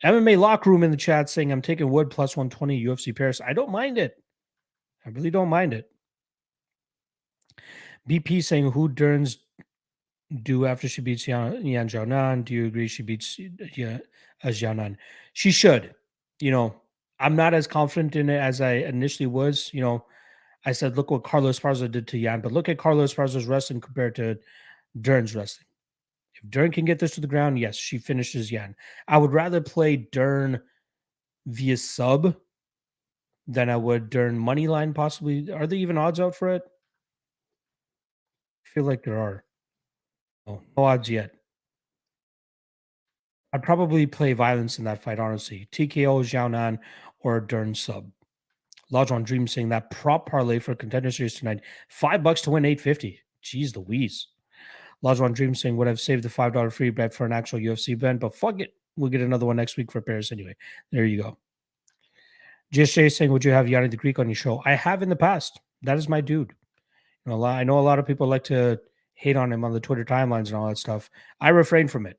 MMA Lock Room in the chat saying, I'm taking Wood plus 120 UFC Paris. I don't mind it. I really don't mind it. BP saying, who Derns do after she beats Yan Xiaonan? Do you agree she beats Xiaonan? She should. You know, I'm not as confident in it as I initially was. You know, I said, look what Carlos Esparza did to Yan, but look at Carlos Esparza's wrestling compared to Dern's wrestling. If Dern can get this to the ground, yes, she finishes Yan. I would rather play Dern via sub than I would Dern money line possibly. Are there even odds out for it? I feel like there are. No odds yet. I'd probably play violence in that fight, honestly. TKO, Xiaonan, or Dern sub. Lajon Dream saying that prop parlay for Contender Series tonight. $5 to win $850. Jeez Louise. Lajon Dream saying would have saved the $5 free bet for an actual UFC bet, but fuck it. We'll get another one next week for Paris anyway. There you go. GSJ saying, would you have Yanni the Greek on your show? I have in the past. That is my dude. You know, I know a lot of people like to hate on him on the Twitter timelines and all that stuff. I refrain from it.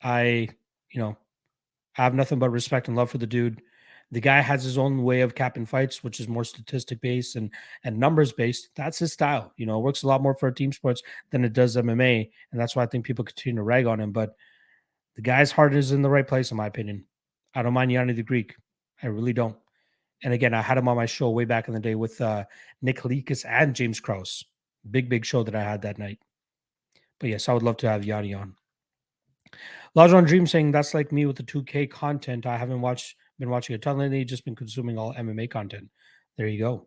I have nothing but respect and love for the dude. The guy has his own way of capping fights, which is more statistic based and numbers based. That's his style. You know, it works a lot more for team sports than it does MMA. And that's why I think people continue to rag on him. But the guy's heart is in the right place, in my opinion. I don't mind Yanni the Greek. I really don't. And again, I had him on my show way back in the day with Nick Likas and James Krause. Big show that I had that night. But yes, I would love to have Yanni on. Lajon Dream saying that's like me with the 2K content. I haven't been watching a ton lately, just been consuming all MMA content. There you go.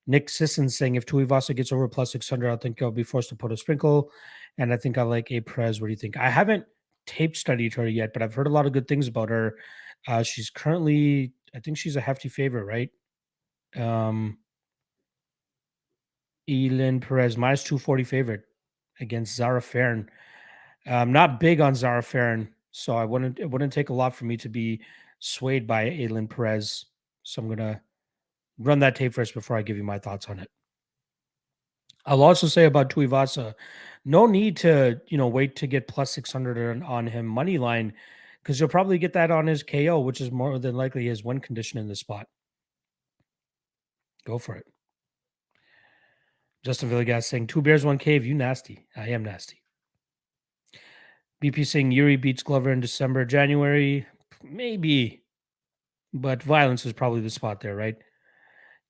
Nick Sisson saying if Tuivasa gets over plus 600, I think I'll be forced to put a sprinkle. And I think I like A Perez. What do you think? I haven't tape studied her yet, but I've heard a lot of good things about her. She's currently, I think she's a hefty favorite, right? Elin Perez, minus 240 favorite against Zara Farron. I'm not big on Zara Farron, so it wouldn't take a lot for me to be swayed by Elin Perez. So I'm gonna run that tape first before I give you my thoughts on it. I'll also say about Tuivasa, no need to wait to get plus 600 on him money line, because you'll probably get that on his KO, which is more than likely his win condition in this spot. Go for it. Justin Villegas saying 2 bears, 1 cave. You nasty. I am nasty. BP saying Yuri beats Glover in December, January. Maybe. But violence is probably the spot there, right?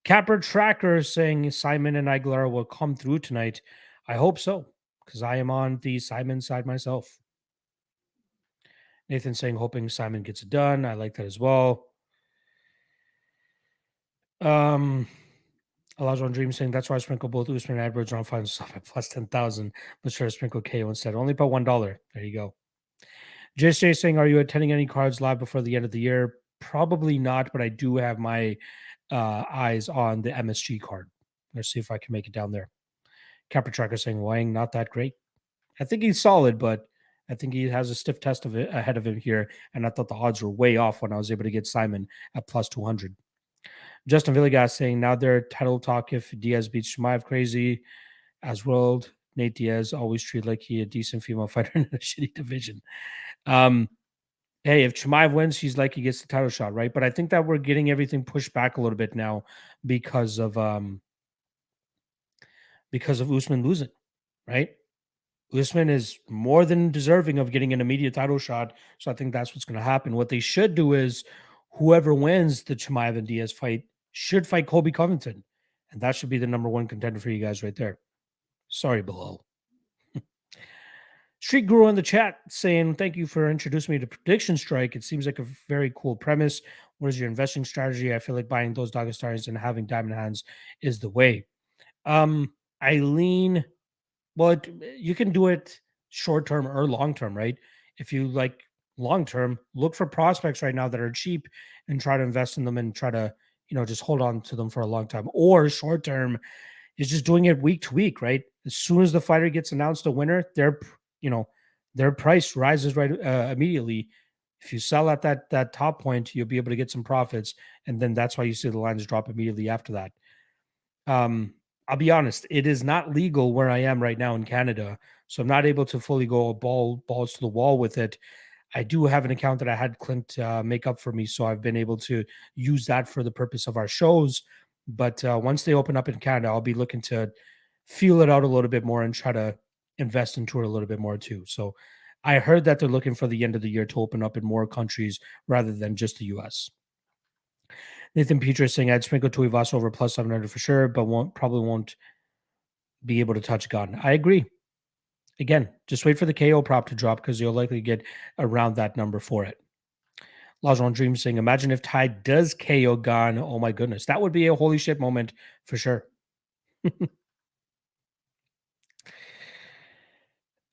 Capper Tracker saying Simon and Aguilar will come through tonight. I hope so, because I am on the Simon side myself. Nathan saying hoping Simon gets it done. I like that as well. Elijah on Dream saying that's why I sprinkle both Usman and Edwards around 5 stuff at plus 10,000. But sure, sprinkle KO instead. Only about $1. There you go. JJ saying, are you attending any cards live before the end of the year? Probably not, but I do have my eyes on the MSG card. Let's see if I can make it down there. Capper Tracker saying Wang not that great. I think he's solid, but I think he has a stiff test of it ahead of him here. And I thought the odds were way off when I was able to get Simon at plus 200. Justin Villegas saying now they're title talk if Diaz beats Chimaev crazy as world. Nate Diaz always treated like he a decent female fighter in a shitty division. Hey, if Chimaev wins, he's like he gets the title shot, right? But I think that we're getting everything pushed back a little bit now because of Usman losing, right? Usman is more than deserving of getting an immediate title shot. So I think that's what's going to happen. What they should do is whoever wins the Chimaev and Diaz fight should fight Colby Covington. And that should be the number one contender for you guys right there. Sorry, Bilal. Street Guru in the chat saying, thank you for introducing me to Prediction Strike. It seems like a very cool premise. What is your investing strategy? I feel like buying those Dagestans and having diamond hands is the way. I lean, well, you can do it short term or long term, right? If you like long term, look for prospects right now that are cheap and try to invest in them and try to, just hold on to them for a long time. Or short term is just doing it week to week, right? As soon as the fighter gets announced a winner, their price rises right immediately. If you sell at that top point, you'll be able to get some profits, and then that's why you see the lines drop immediately after that. I'll be honest, it is not legal where I am right now in Canada, so I'm not able to fully go balls to the wall with it. I do have an account that I had Clint make up for me, so I've been able to use that for the purpose of our shows. But once they open up in Canada, I'll be looking to feel it out a little bit more and try to invest into it a little bit more too. So I heard that they're looking for the end of the year to open up in more countries rather than just the US. Nathan Peter is saying I'd sprinkle Tuivasa over plus 700 for sure, but probably won't be able to touch Gun. I agree. Again, just wait for the KO prop to drop because you'll likely get around that number for it. Lajon Dream saying, imagine if Ty does KO Gun. Oh my goodness. That would be a holy shit moment for sure.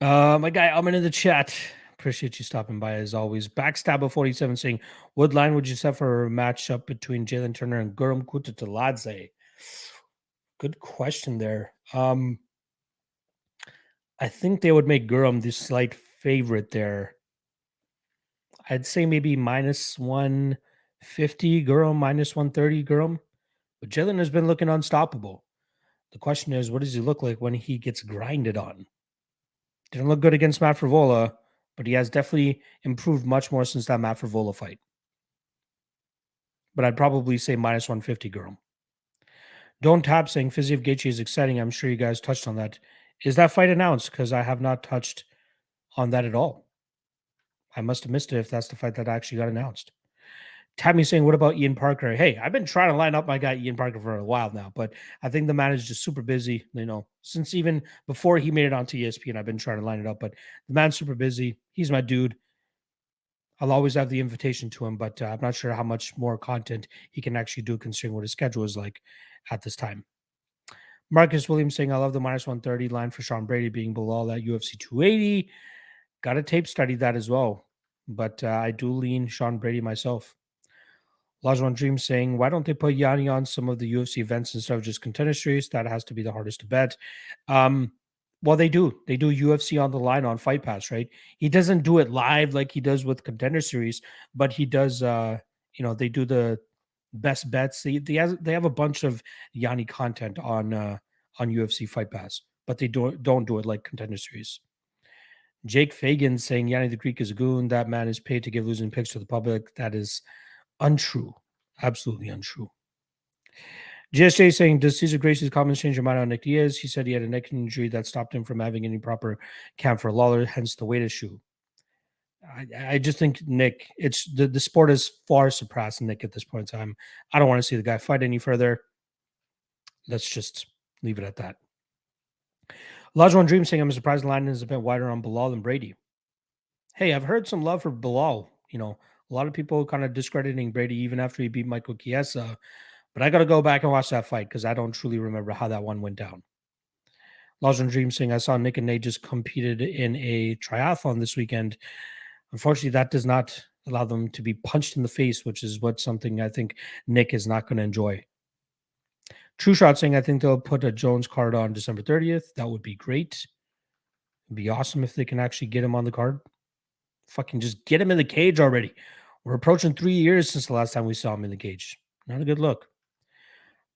My guy, I'm in the chat. Appreciate you stopping by as always. Backstabber 47 saying, what line would you set for a matchup between Jalen Turner and Guram Kutateladze? Good question there. I think they would make Guram the slight favorite there. I'd say maybe minus 150 Guram, minus 130 Guram. But Jalen has been looking unstoppable. The question is, what does he look like when he gets grinded on? Didn't look good against Matt Frivola, but he has definitely improved much more since that Matt Frivola fight. But I'd probably say minus 150 Guram. Don't Tap saying Fiziev Gaethje is exciting. I'm sure you guys touched on that. Is that fight announced? Because I have not touched on that at all. I must have missed it if that's the fight that actually got announced. Tammy saying, what about Ian Parker? Hey, I've been trying to line up my guy Ian Parker for a while now, but I think the man is just super busy. Since even before he made it onto ESPN, I've been trying to line it up, but the man's super busy. He's my dude. I'll always have the invitation to him, but I'm not sure how much more content he can actually do considering what his schedule is like at this time. Marcus Williams saying, I love the minus 130 line for Sean Brady being below that UFC 280. Got a tape study that as well, but I do lean Sean Brady myself. Lajon Dream saying, why don't they put Yanni on some of the UFC events instead of just Contender Series? That has to be the hardest to bet. Well, they do. They do UFC on the line on Fight Pass, right? He doesn't do it live like he does with Contender Series, but he does, they do the best bets. They have a bunch of Yanni content on UFC Fight Pass, but they don't do it like Contender Series. Jake Fagan saying Yanni the Greek is a goon. That man is paid to give losing picks to the public. That is untrue. Absolutely untrue. GSJ saying, does Cesar Gracie's comments change your mind on Nick Diaz? He said he had a neck injury that stopped him from having any proper camp for Lawler, hence the weight issue. I just think Nick, it's the sport is far surpassing Nick at this point in time. I don't want to see the guy fight any further. Let's just leave it at that. Lajon Dream saying, I'm surprised the line is a bit wider on Bilal than Brady. Hey, I've heard some love for Bilal. A lot of people kind of discrediting Brady even after he beat Michael Chiesa. But I got to go back and watch that fight because I don't truly remember how that one went down. Lajon Dream saying, I saw Nick and Nate just competed in a triathlon this weekend. Unfortunately, that does not allow them to be punched in the face, which is what something I think Nick is not going to enjoy. True Shot saying, I think they'll put a Jones card on December 30th. That would be great. It'd be awesome if they can actually get him on the card. Fucking just get him in the cage already. We're approaching 3 years since the last time we saw him in the cage. Not a good look.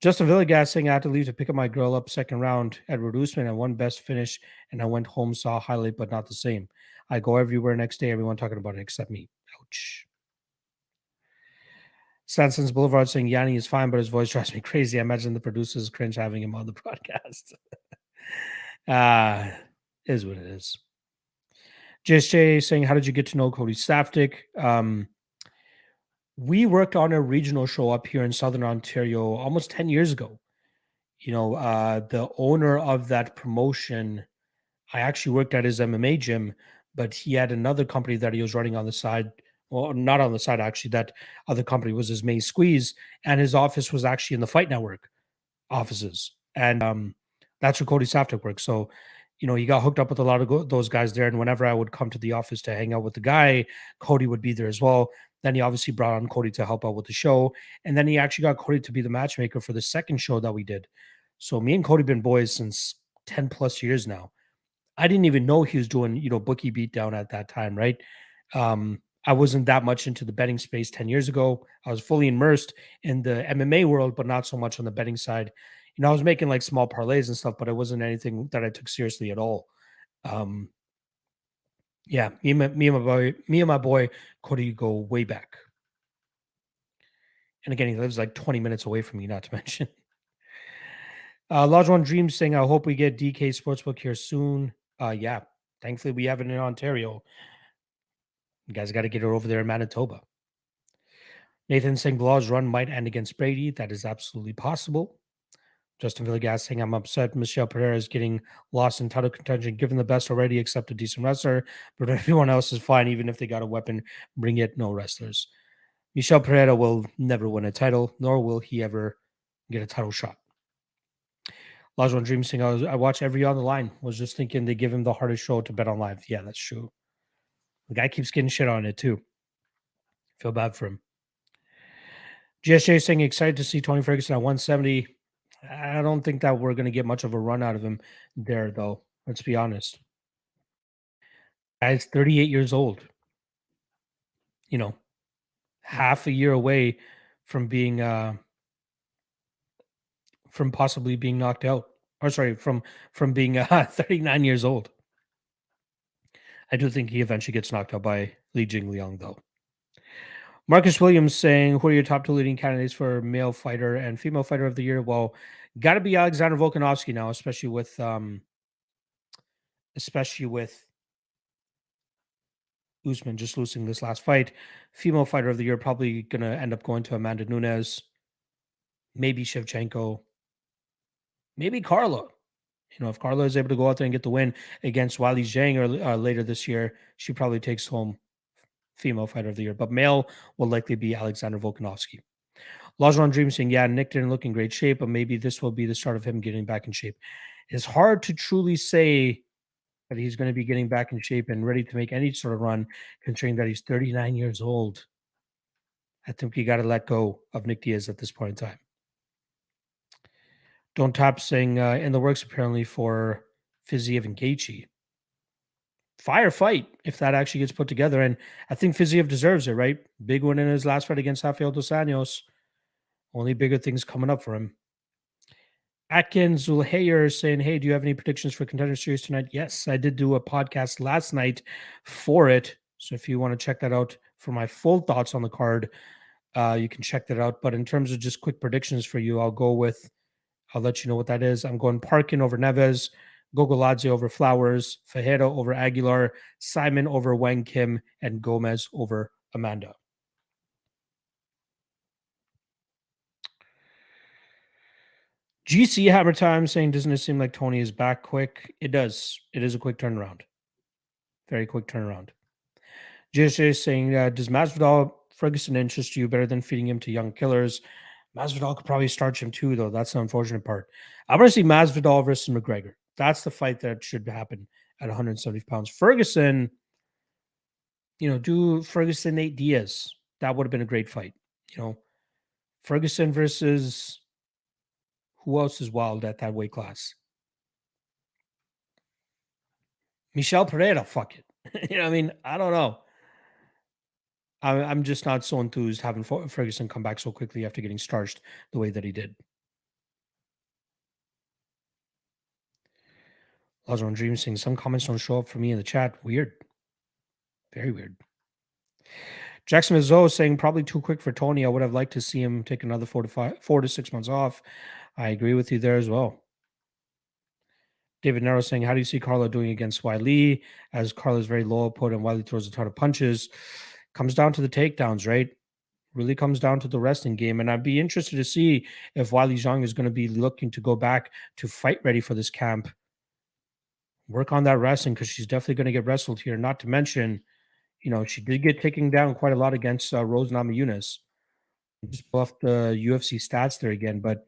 Justin Villegas saying, I had to leave to pick up my girl up second round. Edward Usman and one best finish, and I went home, saw a highlight, but not the same. I go everywhere next day, everyone talking about it except me. Ouch. Stanson's Boulevard saying Yanni is fine, but his voice drives me crazy. I imagine the producers cringe having him on the broadcast. Is what it is. JSJ saying, how did you get to know Cody Staftik? We worked on a regional show up here in Southern Ontario almost 10 years ago. The owner of that promotion, I actually worked at his MMA gym, but he had another company that he was running on the side. Well, not on the side, actually. That other company was his main squeeze, and his office was actually in the Fight Network offices. And that's where Cody Staftik works. So, he got hooked up with a lot of those guys there. And whenever I would come to the office to hang out with the guy, Cody would be there as well. Then he obviously brought on Cody to help out with the show. And then he actually got Cody to be the matchmaker for the second show that we did. So me and Cody been boys since 10 plus years now. I didn't even know he was doing, bookie beatdown at that time, right? I wasn't that much into the betting space 10 years ago. I was fully immersed in the MMA world, but not so much on the betting side. I was making like small parlays and stuff, but it wasn't anything that I took seriously at all. Yeah, me and my boy Cody go way back. And again, he lives like 20 minutes away from me, not to mention. Lodge One Dreams saying, I hope we get DK Sportsbook here soon. Yeah, thankfully we have it in Ontario. You guys got to get it over there in Manitoba. Nathan saying Bilal's run might end against Brady. That is absolutely possible. Justin Villegas saying, I'm upset Michelle Pereira is getting lost in title contention, given the best already, except a decent wrestler. But everyone else is fine, even if they got a weapon. Bring it, no wrestlers. Michelle Pereira will never win a title, nor will he ever get a title shot. Lajon Dream saying, I watch every on the line. Was just thinking they give him the hardest show to bet on live. Yeah, that's true. The guy keeps getting shit on it too. Feel bad for him. GSJ saying, excited to see Tony Ferguson at 170. I don't think that we're going to get much of a run out of him there, though. Let's be honest. Guy's 38 years old. Half a year away from being, from possibly being knocked out. Or sorry, from being 39 years old. I do think he eventually gets knocked out by Li Jingliang, though. Marcus Williams saying, who are your top two leading candidates for male fighter and female fighter of the year? Well, got to be Alexander Volkanovski now, especially with Usman just losing this last fight. Female fighter of the year probably going to end up going to Amanda Nunes, maybe Shevchenko, maybe Carla. If Carla is able to go out there and get the win against Wiley Zhang or later this year, she probably takes home female fighter of the year. But male will likely be Alexander Volkanovski. Lajon Dream saying, yeah, Nick didn't look in great shape, but maybe this will be the start of him getting back in shape. It's hard to truly say that he's going to be getting back in shape and ready to make any sort of run, considering that he's 39 years old. I think you got to let go of Nick Diaz at this point in time. Don't Top saying, in the works apparently for Fiziev and Gaethje. Fire fight if that actually gets put together. And I think Fiziev deserves it, right? Big win in his last fight against Rafael Dos Anjos. Only bigger things coming up for him. Atkins Zulhayer saying, hey, do you have any predictions for Contender Series tonight? Yes, I did do a podcast last night for it. So if you want to check that out for my full thoughts on the card, you can check that out. But in terms of just quick predictions for you, I'll let you know what that is. I'm going Parkin over Neves, Gogoladze over Flowers, Fajeda over Aguilar, Simon over Wang Kim, and Gomez over Amanda. GC Hammer Time saying, doesn't it seem like Tony is back quick? It does. It is a quick turnaround. Very quick turnaround. GSJ saying, does Masvidal Ferguson interest you better than feeding him to young killers? Masvidal could probably starch him too, though. That's the unfortunate part. I want to see Masvidal versus McGregor. That's the fight that should happen at 170 pounds. Ferguson, Do Ferguson, Nate Diaz. That would have been a great fight. Ferguson versus who else is wild at that weight class? Michel Pereira, fuck it. I don't know. I'm just not so enthused having Ferguson come back so quickly after getting starched the way that he did. Lazo and Dream saying some comments don't show up for me in the chat. Weird. Very weird. Jackson Mizzo saying probably too quick for Tony. I would have liked to see him take another 4 to 6 months off. I agree with you there as well. David Nero saying, how do you see Carla doing against Wiley? As Carla's very low output and Wiley throws a ton of punches. Comes down to the takedowns, right? Really comes down to the wrestling game. And I'd be interested to see if Wiley Zhang is going to be looking to go back to fight ready for this camp. Work on that wrestling because she's definitely going to get wrestled here. Not to mention, she did get taken down quite a lot against Rose Namajunas. Just pull off the UFC stats there again. But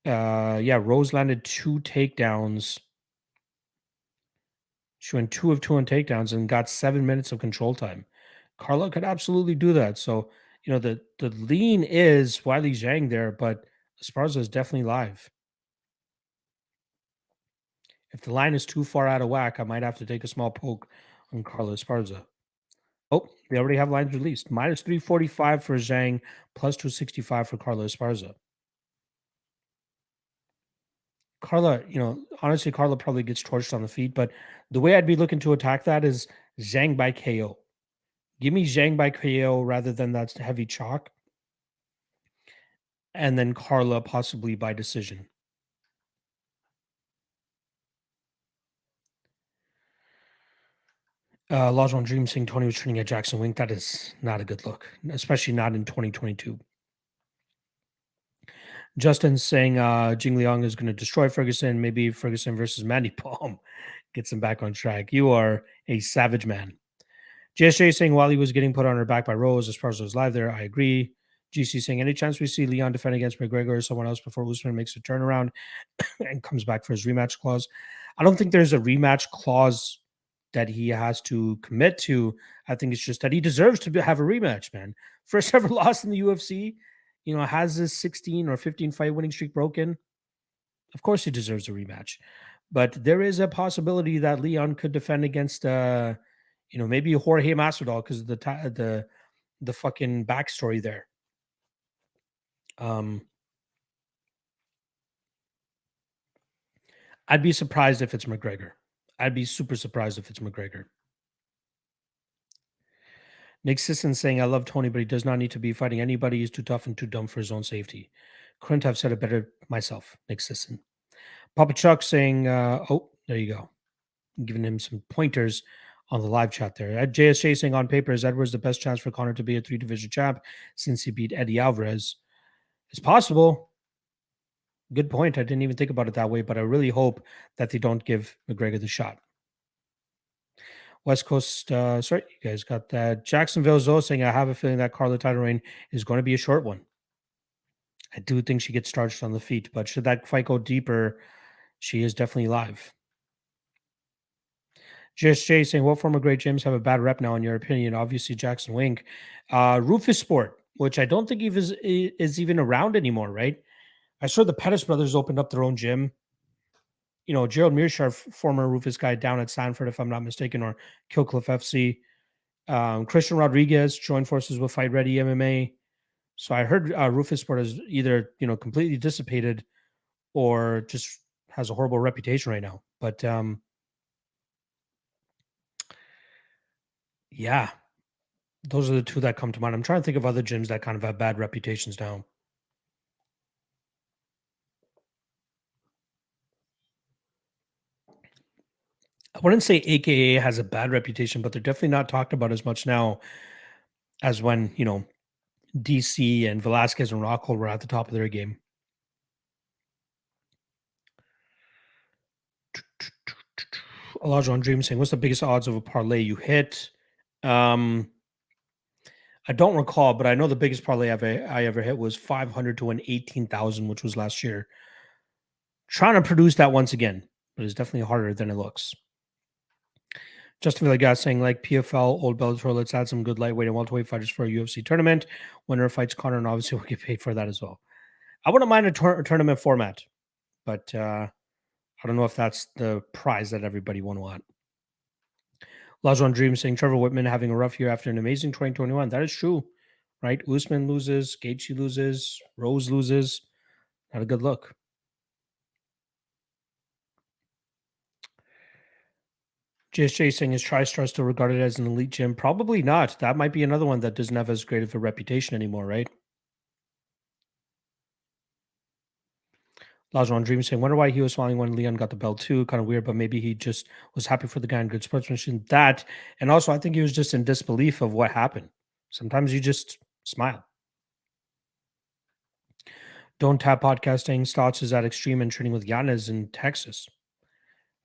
Rose landed 2 takedowns. She went 2 of 2 on takedowns and got 7 minutes of control time. Carla could absolutely do that. So, the lean is Wiley Zhang there, but Esparza is definitely live. If the line is too far out of whack, I might have to take a small poke on Carla Esparza. Oh, they already have lines released. Minus 345 for Zhang, plus 265 for Carla Esparza. Carla, honestly, Carla probably gets torched on the feet, but the way I'd be looking to attack that is Zhang by KO. Give me Zhang by KO rather than that heavy chalk. And then Carla possibly by decision. Lajon Dream saying Tony was training at Jackson Wink. That is not a good look, especially not in 2022. Justin saying Jing Liang is going to destroy Ferguson. Maybe Ferguson versus Mandy Palm gets him back on track. You are a savage man. JSJ saying while he was getting put on her back by Rose, as far as was live there, I agree. GC saying any chance we see Leon defend against McGregor or someone else before Usman makes a turnaround and comes back for his rematch clause? I don't think there's a rematch clause that he has to commit to. I think it's just that he deserves to have a rematch, man. First ever loss in the UFC, has his 16 or 15 fight winning streak broken. Of course he deserves a rematch. But there is a possibility that Leon could defend against maybe Jorge Masvidal because of the fucking backstory there. I'd be surprised if it's McGregor. I'd be super surprised if it's McGregor. Nick Sisson saying, I love Tony, but he does not need to be fighting anybody. He's too tough and too dumb for his own safety. Couldn't have said it better myself, Nick Sisson. Papa Chuck saying, oh, there you go. I'm giving him some pointers on the live chat there. At JSJ saying on paper, is Edwards the best chance for Conor to be a 3-division champ since he beat Eddie Alvarez? It's possible. Good point. I didn't even think about it that way, but I really hope that they don't give McGregor the shot. West Coast, sorry, you guys got that. Jacksonville Zoe saying, I have a feeling that Carla title reign is going to be a short one. I do think she gets starched on the feet, but should that fight go deeper, she is definitely live. Just Jay saying, what former great gyms have a bad rep now, in your opinion? Obviously, Jackson Wink. Rufus Sport, which I don't think is even around anymore, right? I saw the Pettis brothers opened up their own gym. Gerald Mearshart, former Rufus guy down at Sanford, if I'm not mistaken, or Killcliff FC. Christian Rodriguez joined forces with Fight Ready MMA. So I heard Rufus Sport is either, completely dissipated or just has a horrible reputation right now. But yeah, those are the two that come to mind. I'm trying to think of other gyms that kind of have bad reputations now. I wouldn't say AKA has a bad reputation, but they're definitely not talked about as much now as when, DC and Velasquez and Rockhold were at the top of their game. Elijah on Dream saying, what's the biggest odds of a parlay you hit? I don't recall, but I know the biggest parlay I ever hit was 500 to win 18,000, which was last year. Trying to produce that once again, but it's definitely harder than it looks. Justin Villegas saying, like PFL, old Bellator, let's add some good lightweight and welterweight fighters for a UFC tournament. Winner fights Connor, and obviously we'll get paid for that as well. I wouldn't mind a tournament format, but I don't know if that's the prize that everybody would want. Lajon Dream saying Trevor Whitman having a rough year after an amazing 2021. That is true, right? Usman loses, Gaethje loses, Rose loses. Not a good look. JSJ saying is TriStar still regarded as an elite gym? Probably not. That might be another one that doesn't have as great of a reputation anymore, right? Lajon Dream saying, wonder why he was smiling when Leon got the belt too. Kind of weird, but maybe he just was happy for the guy and good sportsmanship. That, and also I think he was just in disbelief of what happened. Sometimes you just smile. Don't Tap Podcasting Stotts is at Extreme and training with Yanez in Texas.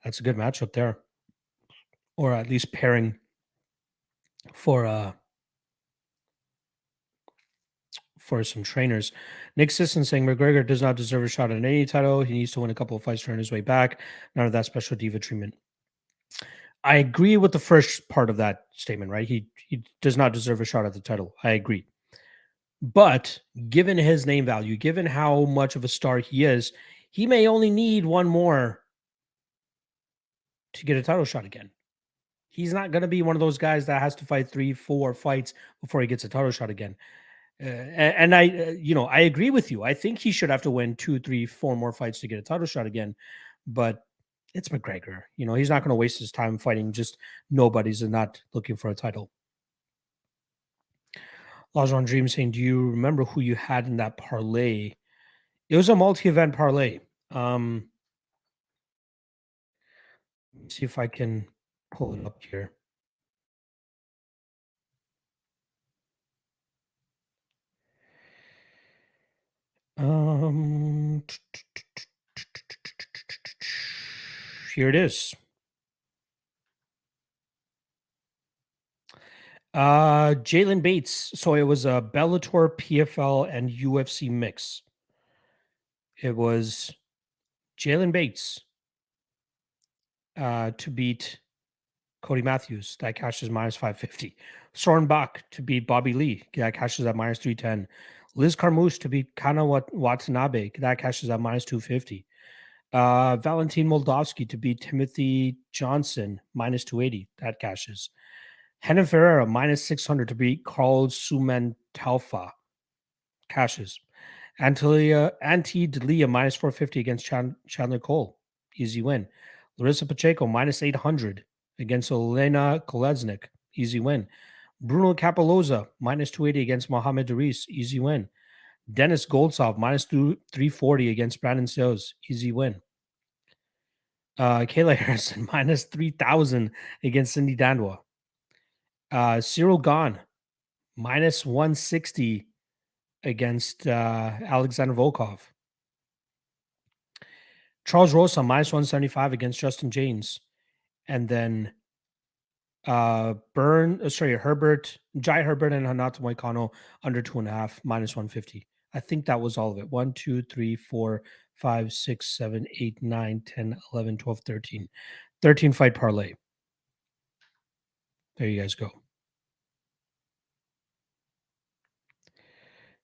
That's a good matchup there. Or at least pairing for some trainers. Nick Sisson saying McGregor does not deserve a shot at any title. He needs to win a couple of fights to earn his way back. None of that special diva treatment. I agree with the first part of that statement, right? He does not deserve a shot at the title. I agree. But given his name value, given how much of a star he is, he may only need one more to get a title shot again. He's not going to be one of those guys that has to fight 3-4 fights before he gets a title shot again. And I, I agree with you. I think he should have to win 2, 3, 4 more fights to get a title shot again. But it's McGregor. He's not going to waste his time fighting just nobodies and not looking for a title. Lajon Dream saying, do you remember who you had in that parlay? It was a multi-event parlay. See if I can pull it up here. Here it is. Jalen Bates. So it was a Bellator, PFL, and UFC mix. It was Jalen Bates to beat Cody Matthews. That cashes minus 550. Soren Bach to beat Bobby Lee. That cashes at minus 310. Liz Carmouche to beat Kana Watanabe. That cashes at minus 250. Valentin Moldavsky to beat Timothy Johnson, minus 280. That cashes. Henan Ferreira, minus 600 to beat Carl Sumentalfa. Cashes. Anti Delia, minus 450 against Chandler Cole. Easy win. Larissa Pacheco, minus 800 against Elena Kolesnik. Easy win. Bruno Capoloza, minus 280 against Mohamed Daris. Easy win. Dennis Goldsov, minus 340 against Brandon Sales. Easy win. Kayla Harrison, minus 3,000 against Cindy Dandwa. Cyril Gahn, minus 160 against Alexander Volkov. Charles Rosa, minus 175 against Justin James. And then Jai Herbert and Hanato Moicano under 2.5, minus 150. I think that was all of it. 1, 2, 3, 4, 5, 6, 7, 8, 9, 10, 11, 12, 13. 13 fight parlay. There you guys go.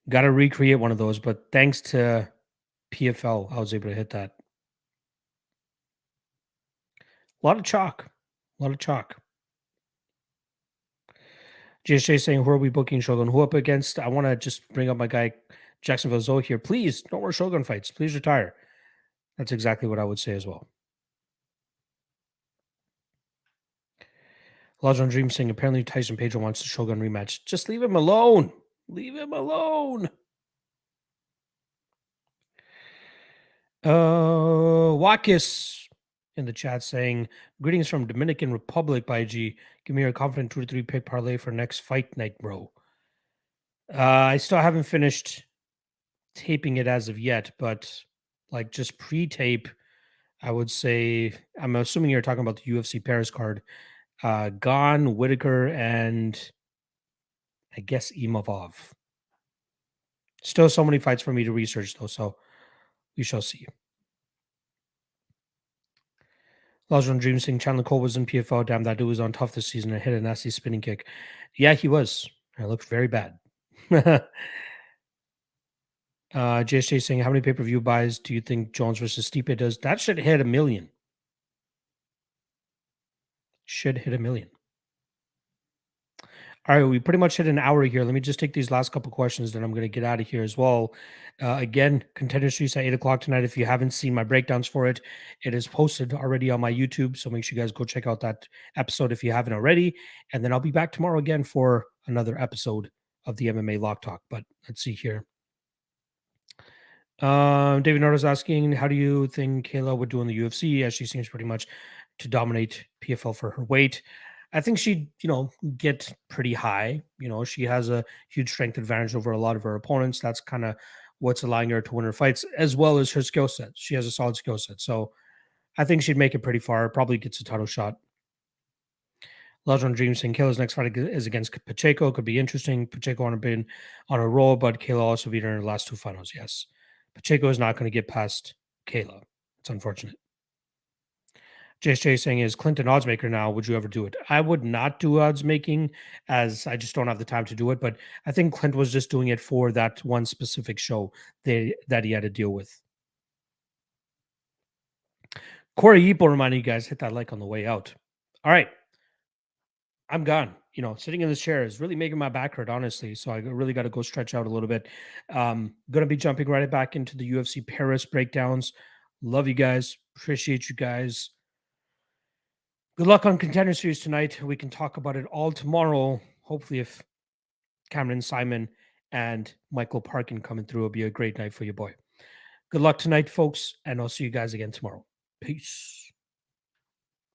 Got to recreate one of those, but thanks to PFL, I was able to hit that. A lot of chalk. GSJ saying, who are we booking Shogun? Who up against? I want to just bring up my guy, Jacksonville Zoe here. Please, no more Shogun fights. Please retire. That's exactly what I would say as well. Lajon Dream saying, apparently Tyson Pedro wants the Shogun rematch. Just leave him alone. Leave him alone. Wakis in the chat saying, greetings from Dominican Republic by G. Give me your confident 2-3 pick parlay for next fight night, bro. I still haven't finished taping it as of yet, but like just pre-tape, I would say, I'm assuming you're talking about the UFC Paris card. Gane, Whitaker, and I guess Imavov. Still so many fights for me to research, though, so we shall see. Lajon Dream saying Chandler Cole was in PFL. Damn, that dude was on tough this season and hit a nasty spinning kick. Yeah, he was. It looked very bad. JSJ saying, how many pay-per-view buys do you think Jones versus Stipe does? That should hit 1 million. Should hit 1 million. All right, we pretty much hit an hour here. Let me just take these last couple questions, then I'm going to get out of here as well. Again, Contender Streets at 8 o'clock tonight. If you haven't seen my breakdowns for it, it is posted already on my YouTube. So make sure you guys go check out that episode if you haven't already. And then I'll be back tomorrow again for another episode of the MMA Lock Talk. But let's see here. David Nardo's asking, how do you think Kayla would do in the UFC, as she seems pretty much to dominate PFL for her weight? I think she'd, get pretty high. She has a huge strength advantage over a lot of her opponents. That's kind of what's allowing her to win her fights, as well as her skill set. She has a solid skill set. So I think she'd make it pretty far. Probably gets a title shot. Legend Dreams saying Kayla's next fight is against Pacheco. Could be interesting. Pacheco on a roll, but Kayla also beat her in the last two finals. Yes. Pacheco is not going to get past Kayla. It's unfortunate. JSJ saying, is Clinton odds maker now? Would you ever do it? I would not do odds making, as I just don't have the time to do it. But I think Clint was just doing it for that one specific show that he had to deal with. Corey Epo reminding you guys, hit that like on the way out. All right. I'm gone. Sitting in this chair is really making my back hurt, honestly. So I really got to go stretch out a little bit. Going to be jumping right back into the UFC Paris breakdowns. Love you guys. Appreciate you guys. Good luck on Contender Series tonight. We can talk about it all tomorrow. Hopefully, if Cameron Simon and Michael Parkin coming through, it'll be a great night for your boy. Good luck tonight, folks, and I'll see you guys again tomorrow. Peace.